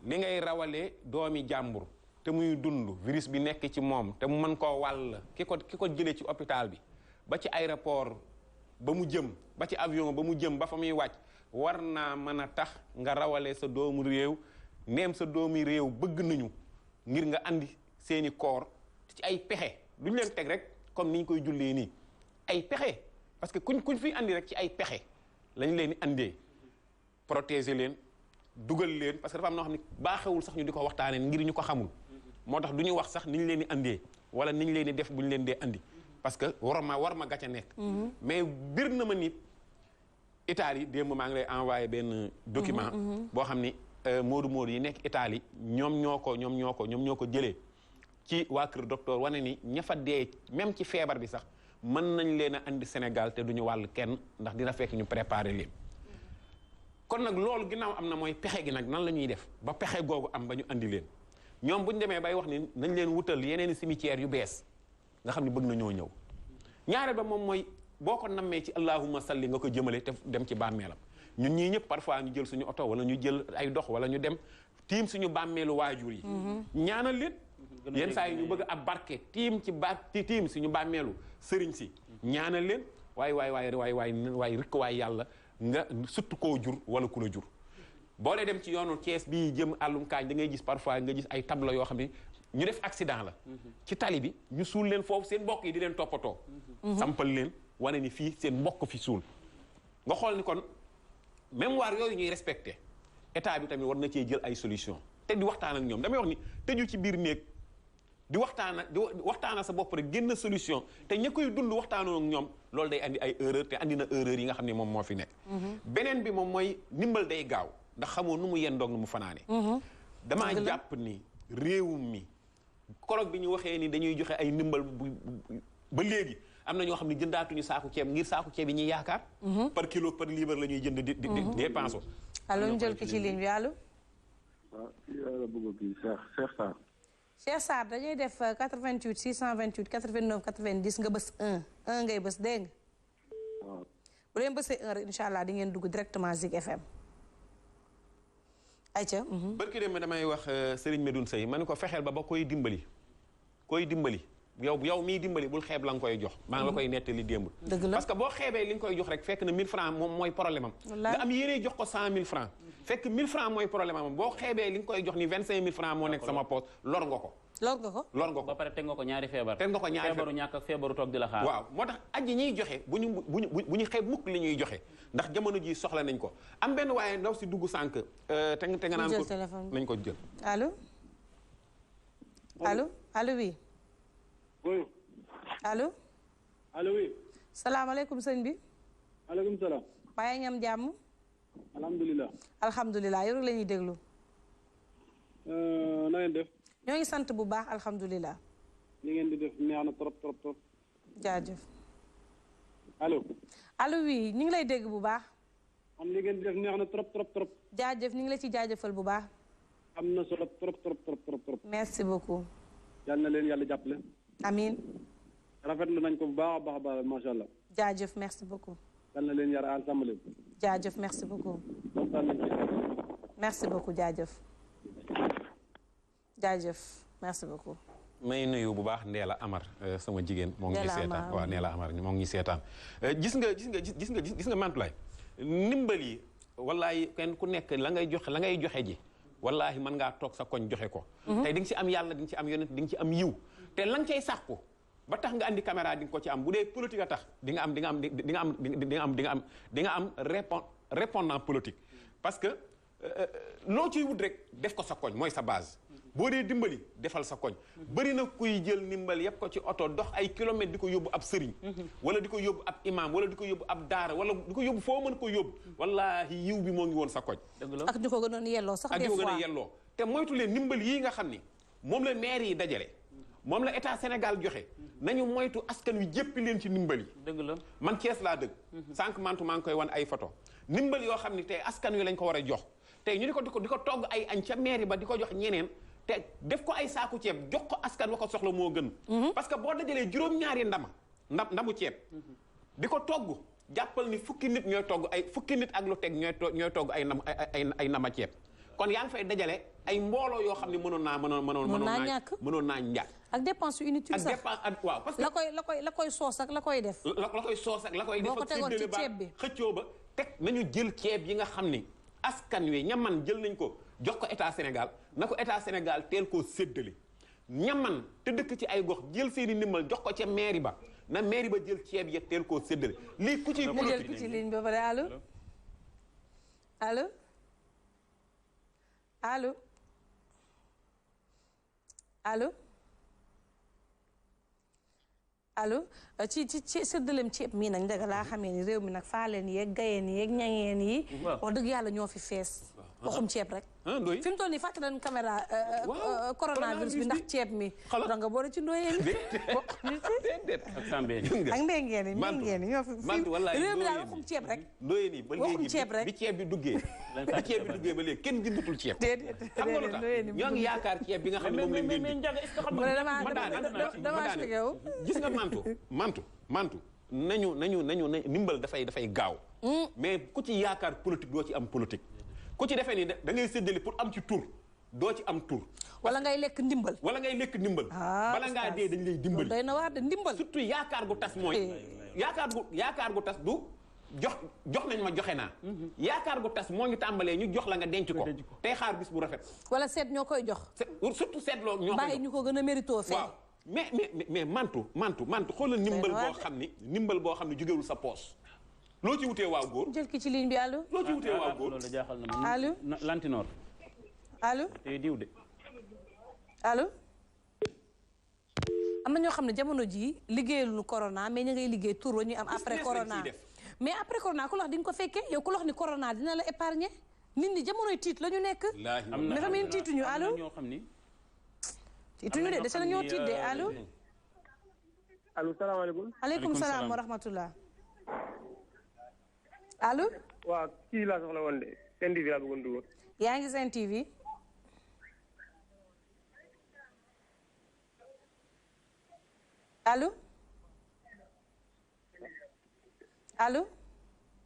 li ngay rawalee doomi jàmbur te muy dund virus bi nekk ci moom te mu mën koo wàll ki ko jëlee ci hôpital bi ba ci aéroport ba mu jëm ba ci avion ba mu jëm ba fa muy wàcc war naa mën a tax nga rawale sa doomu réew neem sa doomi réew bëgg nañu ngir nga andi seeni koor ci ay pexe duñ leen teg rek comme ni ñu koy jullee nii ay pexe parce que kuñ fi andi rek ci ay pexe lañ leen di andee protéger leen dugal leen parce que dafa am noo xam ne baaxewul sax ñu di ko waxtaanee ngir ñu ko xamul moo tax du ñu wax sax ni ñu leen di andee wala ni ñu leen di def bu ñu leen dee andi parce que war ma gàcce nekk. mais bir na ma nit Italie démb maa ngi lay envoyé benn document. boo xam ni Moodu yi nekk Italie ñoom ñoo ko jëlee ci waa kër docteur wane ni ña fa dee même ci feebar bi sax mën nañ leen a andi Sénégal te duñu wàll kenn ndax dina fekk ñu préparer leen. kon nag loolu ginnaaw am na mooy pexe gi nag nan la ñuy def ba pexe googu am ba ñu andi leen ñoom bu ñu demee bay wax ni nañ leen wutal yeneen cimetière yu bees nga xam ne bëgg na ñoo ñëw ñaareel ba moom mooy boo ko nammee ci allahumma salli nga ko jëmale te dem ci bàmmeelam ñun ñii ñëpp parfois ñu jël suñu oto wala ñu jël ay dox wala ñu dem tiim suñu bàmmeelu waajur yi ñaanal leen yenn saa yi ñu bëgg ab barke tiim suñu bàmmeelu sëriñ si ñaanal leen waay rikk waay yàlla nga surtout koo jur wala ku la jur boo dee dem ci yoonu Thiès bii jëm àllum kaañ da ngay gis parfois nga gis ay tableau yoo xam ne ñu def accident la ci tali bi ñu suul leen foofu seen mbokk yi di leen toppatoo sampal leen wane ni fii seen mbokk fi suul nga xool ni kon mémoire yooyu ñuy respecté état bi tamit war na cee jël ay solution te di waxtaan ak ñoom damay wax ni tëju ci biir néeg di waxtaana sa bopp rek génn solution te ña koy dund waxtaanoo ak ñoom loolu day andi ay erreur te andi na erreur yi nga xam ne moom moo fi nekk beneen bi moom mooy ndimbal day gaaw ndax xamoo nu mu yendoog nu mu fanaane damaa jàpp ni réewum mi koroog bi ñu waxee ni dañuy joxe ay ndimbal ba léegi am na ñoo xam ne jëndaatuñu saaku ceeb ngir saaku ceeb yi ñuy yaakaar par kilo par libre la ñuy jënd di dépense o allo ñu jël ko ci ligne bi allo waaw kii la bëgg kii Cheikh Sarr Cheikh Sarr dañuy def 88 628 89 90 nga bës 1 ngay bës dégg nga waaw bu leen bësee 1 rek incha allah di ngeen dugg directement Zik FM ayca barki dem damay wax Serigne Medoune Seye ma ne ko fexeel ba koy dimbali yow miy dimbali bul xeeb la nga koy jox maa ngi la koy nettali démb parce que boo xeebee li nga koy jox rek fekk na 1000 francs moom mooy problème am nga am yéene jox ko 100 000 francs fekk 1000 francs mooy problème am boo xeebee li nga koy jox ni 25 000 francs moo nekk sama poche lor nga ko ba pare teg nga ko ñaari feebar feebaru ñàkk ak feebaru toog di la xaar waaw moo tax aji ñuy joxe bu ñu xeeb mukk li ñuy joxe ndax jamono ji soxla nañ ko am benn waaye ndaw si dugg sànq te nga naan ko nañ ko jël allo oui oui allo oui salaamaaleykum sëñ bi maaleykum salaam waaye ngam jàmm alhamdulilah yow la ñuy déglu na ngeen def ñoo ngi sant bu baax alhamdulilah li ngeen di def neex na trop jaajëf allo oui ñu ngi lay dégg bu baax am li ngeen di def neex na trop jaajëf ñu ngi la ci jaajëfal bu baax am na solo trop merci beaucoup yal na leen yàlla jàppale amiin rafetlu nañ ko bu baax a baax macha allah jaajëf merci beaucoup yal na leen yar ensemble jaajëf merci beaucoup merci beaucoup jaajëf merci beaucoup may nuyu bu baax Ndeela Amar sama jigéen moo ngi seetaan waaw Ndeela Amar moo ngi seetaan gis nga Mantoulaye ndimbal yi wallaahi kenn ku nekk la ngay joxe ji wallaahi mën ngaa toog sa koñ joxe ko tey di nga ci am yàlla di nga ci am yonent di nga ci am yiw te la nga cay sàkku ba tax nga andi caméra di nga ko ci am bu dee politique a tax di nga am répondant politique parce que loo ciy wut rek def ko sa koñ mooy sa base boo dee dimbali defal sa koñ bëri na kuy jël ndimbal yëpp ko ci oto dox ay kilomètres di ko yóbbu ab sëriñ wala di ko yóbbu ab imam wala di ko yóbbu ab daara wala di ko yóbbu foo mën ko yóbbu wallaahi yiw bi moo ngi woon sa koñ ak ñu ko gënoon yelloo sax des fois ak ñu ko gënoon yelloo te moytu leen ndimbal yii nga xam ni moom la maire yi dajale moom la état Sénégal joxe nañu moytu askan wi jéppi leen ci ndimbal yi dëgg la man Thiès laa dëgg sànq mantu maa ngi koy wan ay photo ndimbal yoo xam ni tey askan wi lañ ko war a jox tey ñu di ko togg ay añ ca maire ba di ko jox ñeneen te def ko ay saaku ceeb jox ko askan wa ko soxla moo gën parce que boo dajalee juróom-ñaari ndamu ceeb di ko togg jàppal ni fukki nit ak lu teg ñooy togg ay nama ceeb kon yaa ngi fay dajale ay mbooloo yoo xam ne mënoon naa ñàkk ak dépense inutile sax ak dépense ak waaw parce que la koy soos ak la koy def la koy soos ak la koy def boo ko tegoon ci ceeb bi xëccoo ba teg nañu jël ceeb yi nga xam ni askan wi ñaman jël nañ ko jox ko état Sénégal na ko état Sénégal teel koo séddale ñaman te dëkk ci ay gox jël seeni ndimbal jox ko ca mairie ba na mairie ba jël ceeb ya teel koo séddale lii ku ciy jël ku ci ligne ba pare allo allo allo allo allo ci séddaleem ceeb mii nag ndega laa xamee ni réew mi nag faaleen yeeg gayeen yeeg ñangeen yi wax dëgg yàlla ñoo fi fees waxum ceeb rek fi mu toll nii fàtte nañ caméra coronavirus bi ndax ceeb mi da nga boole ci ndooyeen ak ndengeen yi ndengeen yi ñoo fi réew mi daal waxum ceeb rek ndooyeen yi ba léegi bi ceeb bi duggee ba léegi kenn jëndatul ceeb xam nga lu tax ñoo ngi yaakaar ceeb bi nga xam ne moom lañ leen di dama expliqué wu gis nga mantu nañu ndimbal dafay gaaw mais ku ci yaakaar politique doo ci am politique ku ci defee ni da ngay séddale pour am ci tur doo ci am tur wala ngay lekk ndimbal bala ngaa dee dañ lay dimbali doy na waar de ndimbal surtout yaakaar gu tas mooy yaakaar gu tas du jox nañ ma joxe naa yaakaar gu tas moo ngi tàmbalee ñu jox la nga denc ko tey xaar bis bu rafet wala seet ñoo koy jox surtout seet loo ñoo koy bàyyi ñu ko gën a mérito fee waaw mais mantu xoolal ndimbal boo xam ne jógewul sa poos loo ci wutee waaw góor jël ki ci ligne bi allo loo ci wutee waaw góor loolu jaaxal na ma allo lantinoor allo te diw de allo am na ñoo xam ne jamono jii liggéeyaluñu corona mais ñu ngay liggéey tur wa ñuy am après corona mais après corona ku la wax di nga ko fekkee yow ku la wax ni corona dina la épargner nit ñi jamonoy tiit la ñu nekk mais xam ne tiituñu allo ñoo xam ni tiituñu de dese na ñoo tiit de allo allo salaamaaleykum aleykum salaam wa rahmatullah allo waaw kii laa soxla woon de Sen TV laa bëggoon dugg yaa ngi Sen TV allo allo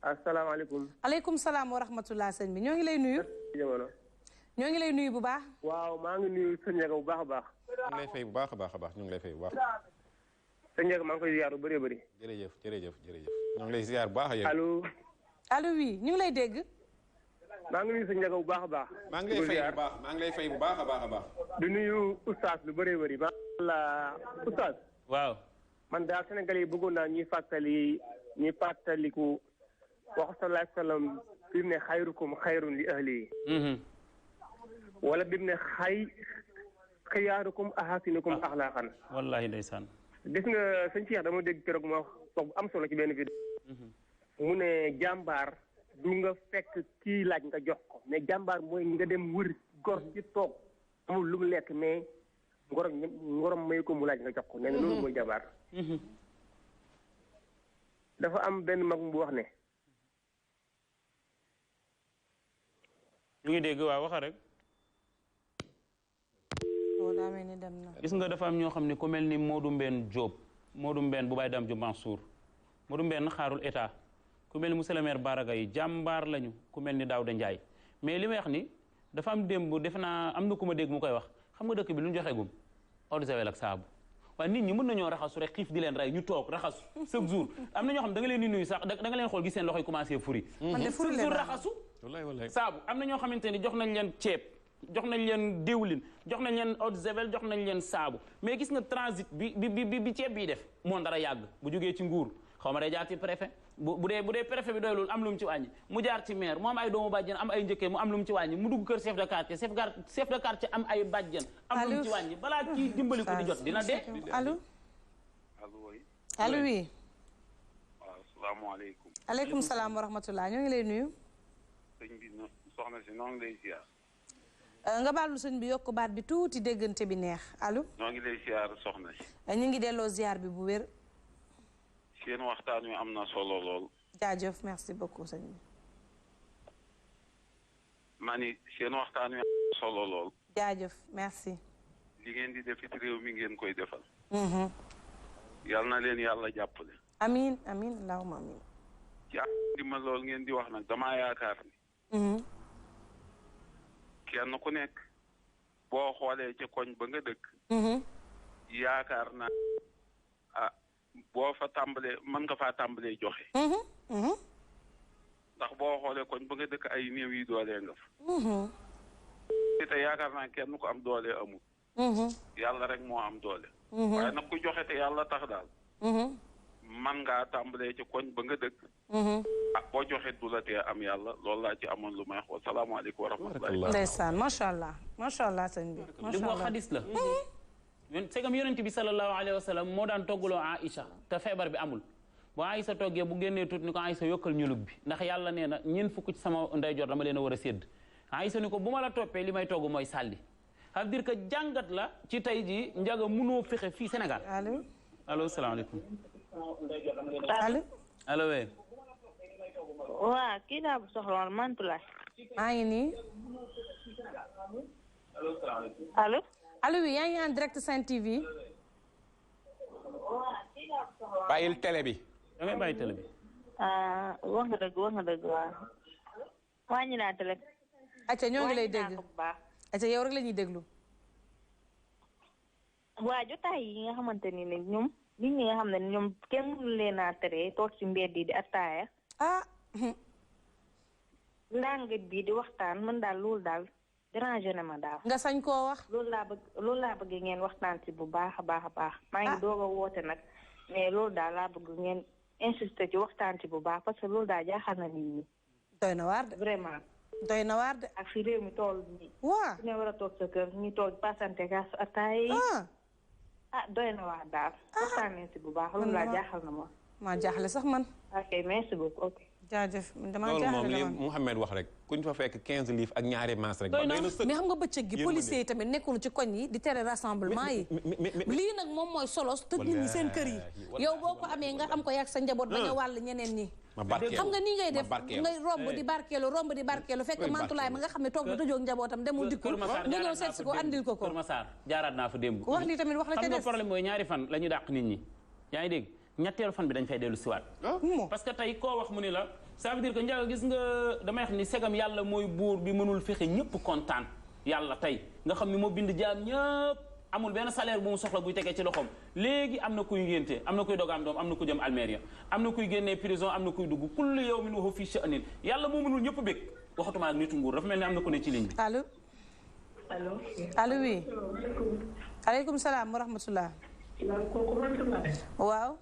asalaamaaleykum aleykum salaam wa rahmatullah sëñ bi ñoo ngi lay nuyu jamono ñoo ngi lay nuyu bu baax waaw maa ngi nuyu sëñ Ndiaga bu baax a baax ñu ngi lay fay bu baax a baax ñu ngi lay fay bu baax sëñ Ndiaga maa ngi koy ziar bu bëree bëri jërëjëf ñoo ngi lay ziar bu baax a allo allo oui ñu ngi lay dégg maa ngi nuyu sëñ Ndiaga bu baax a baax maa ngi lay fay bu baax a baax di nuyu oustaz lu bëree bëri maa la oustaz waaw man daal Sénégal yi bëggoon naa ñuy fàttaliku wax sallallahu alayhi wa sallam bi mu ne xayrukum xayrun li ahli wala bi mu ne xiyaarukum ahasinukum axlaaqan wallahi ndeysaan gis nga sëñ Cheikh dama dégg keroog ma wax bu am solo ci benn vidéo mu ne jàmbaar du nga fekk kii laaj nga jox ko mais jàmbaar mooy nga dem wër gor ci toog amul lu mu lekk mais ngorom may ko mu laaj nga jox ko nee na loolu mooy jàmbaar dafa am benn mag bu wax ne ñu ngi dégg waaw waxa rek daa mel ni dem na gis nga dafa am ñoo xam ne ku mel ni Modou Mbène Diop Modou Mbène bu Baye Dame Diop Mansour Modou Mbène xaarul état ku mel ni monsieur le maire Baraga yi jàmbaar lañu ku mel ni Daouda Ndiaye mais li may wax ni dafa am démb defe naa am na ku ma dégg mu koy wax xam nga dëkk bi lu ñu joxe gum eau de javel ak saabu waaye nit ñi mën nañoo raxasu rek xiif di leen rey ñu toog raxasu chaque jour am na ñoo xam da nga leen di nuyu sax da nga leen xool gis seen loxoy commencé furi chaque jour raxasu saabu am na ñoo xamante ni jox nañ leen ceeb jox nañ leen diwlin jox nañ leen eau de javel jox nañ leen saabu mais gis nga transit bi ceeb bii def moo dara yàgg bu jógee ci nguur xaw ma day jaar ci préfet bu dee préfet bi doy loolu am lu mu ci wàññi mu jaar ci maire mu am ay doomu bàjjen am ay njëkkee mu am lu mu ci wàññi mu dugg kër chef de quartier chef de quartier am ay bàjjen am lu mu ci wàññi balaa kii dimbali ko di jot dina dee allo allo oui waaw asalaamaaleykum aleykum salaam wa rahmatullah ñoo ngi lay nuyu sëñ bi soxna si noo ngi lay ziar nga baalu sëñ bi yokk baat bi tuuti déggante bi neex allo noo ngi lay ziar soxna si ñu ngi delloo ziar bi bu wér seen waxtaan wi am na solo lool jaajëf merci beaucoup sëñ bi maa ni seen waxtaan wi am na solo lool jaajëf merci li ngeen di def ci réew mi ngeen koy defal yal na leen yàlla jàppale amin amin allahumma amin ci dimbal lool ngeen di wax nag damaa yaakaar ni kenn ku nekk boo xoolee ci koñ ba nga dëkk yaakaar naa boo fa tàmbalee mën nga faa tàmbalee joxe ndax boo xoolee koñ ba nga dëkk ay néew yi doolee nga fa te yaakaar naa kenn ku am doole amul yàlla rek moo am doole waaye nag ku joxe te yàlla tax daal man ngaa tàmbalee ci koñ ba nga dëkk boo joxe du la tee am yàlla loolu laa ci amoon lu may wax salaamaaleykum wa rahmatulah ndeysaan macha allah sëñ bi li mu wax xadis la segam yonent bi sallallahu alayhi wa sallam moo daan toggaloo Aïcha te feebar bi amul bu Aïcha toggee bu génnee tuuti ni ko Aïcha yokkal ñulug bi ndax yàlla nee na ñeent fukk ci sama ndeyjoor dama leen a war a sédd Aïcha ni ko bu ma la toppee li may togg mooy sàlli ça veut dire que jàngat la ci tey ji njaga munoo fexe fii Sénégal allo salaamaaleykum allo we waa kii daa bu soxla woon Mantoulaye maa ngi nii allo allo oui yaa ngi en direct Sen TV bàyyil télé bi da ngay bàyyi télé bi wax nga dëgg waaw wàññi naa télé acca ñoo ngi lay dégg acca yow rek la ñuy déglu waa jotaay yi nga xamante ni ne ñoom nit ñi nga xam ne ñoom kenn mënu leen a tere toog ci mbedd yi di attaaya langue bi di waxtaan man daal loolu daal dérangé na ma daal nga sañ koo wax loolu laa bëgg ngeen waxtaan ci bu baax a baax maa ngi doog a woote nag mais loolu daal laa bëgg ngeen insister ci waxtaan ci bu baax parce que loolu daal jaaxal na nit ñi doy na waar de vraiment doy na waar de ak fi réew mi tool nii waa su ne war a toog sa kër ñu toog passante gas ataaya yi doy na waar daal waxtaan nañ ci bu baax loolu laa jaaxal na ma maa jaaxle sax man ok merci beaucoup ok jaajëf dama loolu moom jaaxle li man Mouhamed wax rek kuñ fa fekk 15 livres ak ñaari maas rek mais xam nga bëccëg gi policiers yi tamit nekkul ci koñ yi di tere rassemblement yi lii nag moom mooy solos tëj nit ñi seen kër yi yow boo ko amee nga am ko yàgg sa njaboot bañ a wàll ñeneen ñi xam nga nii ngay def ngay romb di barkeelu fekk Mantoulaye ma nga xam ne toog na tëjoog njabootam demul dikkul nga ñëw seet si ko andil ko Kër Massar jaaraat naa fa démb wax lii tamit wax la ca xam nga des problème mooy ñaari fan la ñu dàq nit ñi yaa ngi dégg ñetteelu fan bi dañ fay dellu siwaat parce que tey koo wax mu ni la ça veut dire que njaga gis nga damay wax ni segam yàlla mooy buur bi mënul fexe ñëpp kontaan yàlla tey nga xam ni moo bind jaam ñëpp amul benn salaire bu mu soxla buy tegee ci loxoom léegi am na kuy ngénte am na kuy doog am doom am na ku jëm Almeria am na kuy génnee prison am na kuy dugg kullu yawmin wa huwa fii sha'nin yàlla moo mënul ñëpp bég waxatuma ak nitu nguur dafa mel ni am na ku ne ci ligne bi allo oui aleykum salaam wa rahmatullah waaw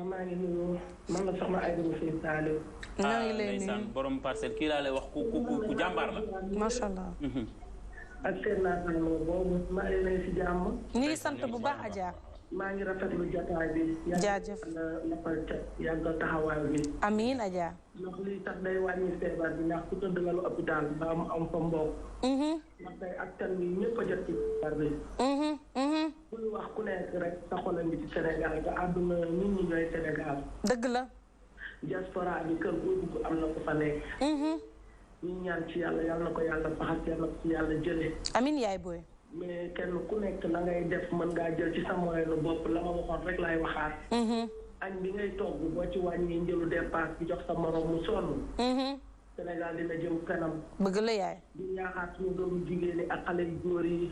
maa ngi nuyu man la soxna Aïda Moussa Saliou. ñoo ngi lay nuyu borom parcelle kii laa lay wax ku jàmbaar la. macha allah. ak seen naataango boobu maa ngi lay si jàmm. ñu ngi sant bu baax Adja. maa ngi rafetlu jotaay bi. jaajëf yàlla yàggal taxawaay bi. amiin Adja. ndax lii tax day wàññi feebar bi ndax ku tëdd lalu hôpital ba mu am fa mbokk. ndax day askan bi ñëpp a jot ci feebar bi. bu ñu wax ku nekk rek sa xolam bi ci Sénégal te àdduna nit ñi ñooy Sénégal. dëgg la. diaspora bi kër boo dugg am na ko fa nekk. ñu ñaan ci yàlla na ko yàlla faxas yàlla ko ci yàlla jëlee. amiin yaay booy. mais kenn ku nekk la ngay def mën ngaa jël ci sa moyenu bopp la ma waxoon rek laay waxaat. añ bi ngay togg boo ci wàññi njëlu dépense bi jox sa morom mu sonn. Sénégal dina jëm kanam. bëgg la yaay. di ñaaxaat suñu doomu jigéen ñi ak xale yu góor yi.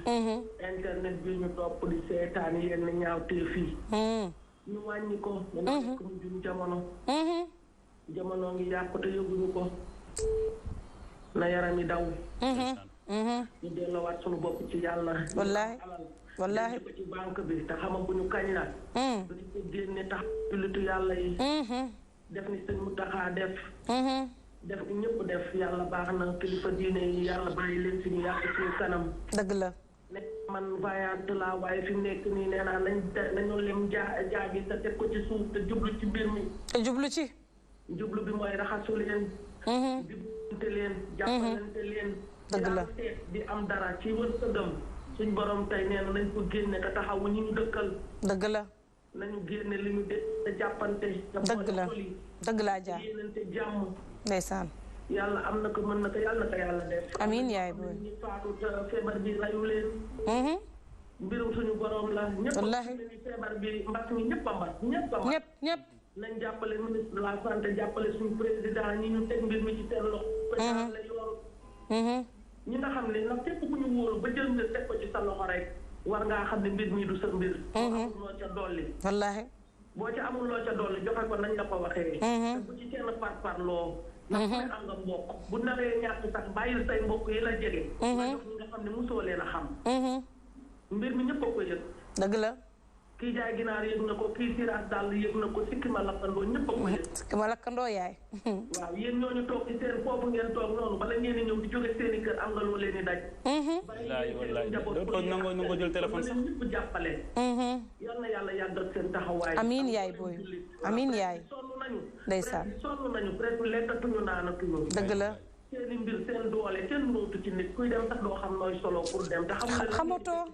internet bi ñu topp di seetaan yenn ñaawteef yi. ñu wàññi ko. ñu nekk mu jum jamono. jamono ngi yàqu te yëguñu ko. na yaram yi daw. ñu delloowaat suñu bopp ci yàlla. wallaahi ko ci banque bi te xamaguñu kañ la. ba ci ko génne tax jullitu yàlla yi. def ni sëñ Mountakha def. def ni ñëpp def yàlla baax na kilifa diine yi yàlla bàyyi leen fi ñu yàq suñu kanam. dëgg la. nekk man voyante la waaye fi mu nekk nii nee naa nañu lem jaabi te teg ko ci suuf te jublu ci mbir mi. te jublu ci. jublu bi mooy raxasu leen. jublante leen. jàppalante leen. dëgg la di am dara ci wërsëgam suñ borom tey nee na nañ ko génne te taxawu ñu dëkkal. dëgg la. nañu génne li ñu de te jàppante. dëgg la dëgg laa jaar yéenante jàmm. ndeysaan. yàlla am na ko mën na ko yàlla na ko yàlla def. amiin yaay booy. ñu faatu te feebar bi rayu leen. mbirum suñu borom la. wallaahi ñëpp feebar bi mbas mi ñëpp a mbas ñëpp a mbas. ñëpp. nañ jàppale ministre de la santé jàppale suñu président ñi ñu teg mbir mi ci seen loxo. président la yor. ñi nga xam ne nag képp ku ñu wóolu ba jël mbir teg ko ci sa loxo rek war ngaa xam ne mbir mii du sa mbir. boo amul loo ca dolli. wallaahi. boo ca amul loo ca dolli joxe ko nañ la ko waxee. te bu ci kenn parparloo. ndax ku ne am nga mbokk bu naree ñàkk sax bàyyil say mbokk yi la jege. nga jox ñi nga xam ne mosoo leen a xam. mbir mi ñëpp a ko yëg. dëgg la. kii jaay ginaar yëg na ko kii siraas dàll yëg na ko sikki ma lakkandoo ñëpp a ko yëg. sikki ma lakkandoo yaay. waaw yéen ñooñu toog ci seen foofu ngeen toog noonu bala ngeen di ñëw di jóge seen i kër am nga loo leen di daj. wallaay doo toog nangoo jël téléphone sax. ñëpp jàppale. yal na yàlla yàggal seen taxawaay. amiin yaay booy amiin yaay. sonn nañu. ndeysaan sonn nañu presque lekkatuñu naanatuñu. dëgg la. seeni mbir seen doole kenn nootu ci nit kuy dem sax doo xam nooy solo pour dem te xamatoo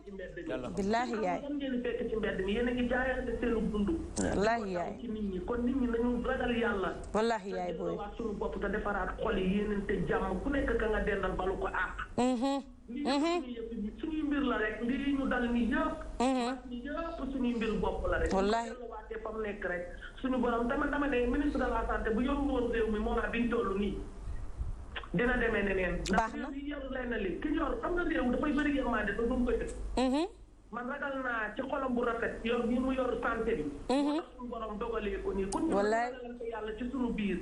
billaahi yaay xam ngeen fekk ci mbedd mi yéen a ngi jaayante seenu dund wallaahi yaay ci nit ñi kon nit ñi nañu ragal yàlla wallaahi yaay booy waat suñu bopp te defaraat xol yi yéenante jàmm ku nekk ka nga dendal balu ko àq lii suñuy mbir la rek lii ñu dal ni yëpp suñuy mbir bopp la rek wallaahi waatee fa mu nekk rek suñu borom dama ne ministre de la santé bu yoru woon réew mi moment bi ñu toll nii dina demee neneen. baax na ndax réew yi yor leen na li ki yor xam nga réew dafay bëri yërmande te du mu koy def. man ragal naa ci xolam bu rafet yor bi mu yor santé bi. moo tax suñu borom dogalee ko nii. wallaay kon ñu yàlla ci suñu biir.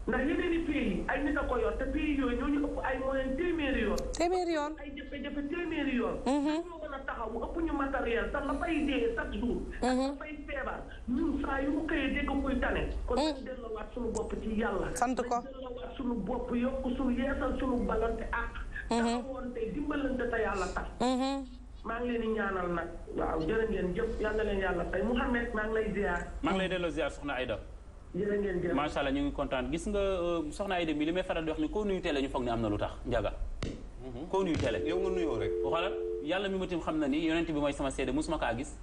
ndax yeneen i pays ay nit a ko yor te pays yooyu ñoo ñu ëpp ay moyens téeméeri yoon. téeméeri yoon. ay jafe-jafe téeméeri yoon. ñoo gën a taxaw ëpp ñu matériel sax la fay dee chaque jour. la fay feebar ñun saa yu mu xëyee dégg muy tane. kon ñu delloowaat suñu bopp ci yàlla. sant ko delloowaat suñu bopp yokk suñu yeesal suñu balante ak. taxawoon tey dimbalante te yàlla tax. maa ngi leen di ñaanal nag. waaw jërë ngeen jëf yal na leen yàlla tey Mouhamed maa ngi lay ziar. maa ngi lay delloo ziar soxna Aïda. jërë ngeen jëf macha allah ñu ngi kontaan gis nga soxna Aïda mi li may faral di wax ni koo nuyu télé ñu foog ne am na lu tax njaga koo nuyu télé yow nga nuyoo rek xoolal yàlla mi ma tim xam na ni yonent bi mooy sama seede musuma kaa gis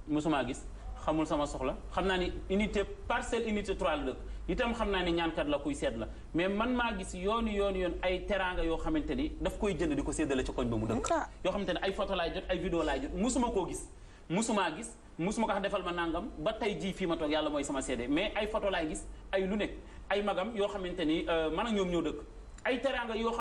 musumaa gis xamul sama soxla xam naa ni unité parcelle unité 3 la dëkk itam xam naa ni ñaankat la kuy seet la mais man maa gis yoon ay teraanga yoo xamante ni daf koy jënd di ko séddale ci koñ ba mu dëkk yoo xamante ni ay photo laay jot ay vidéo laay jot musuma koo gis musumaa gis musuma ko wax defal ma nangam ba tey jii fii ma toog yàlla mooy sama seede mais ay photo laay gis ay lu nekk ay magam yoo xamante ni man ak ñoom ñoo dëkk ay teraanga yoo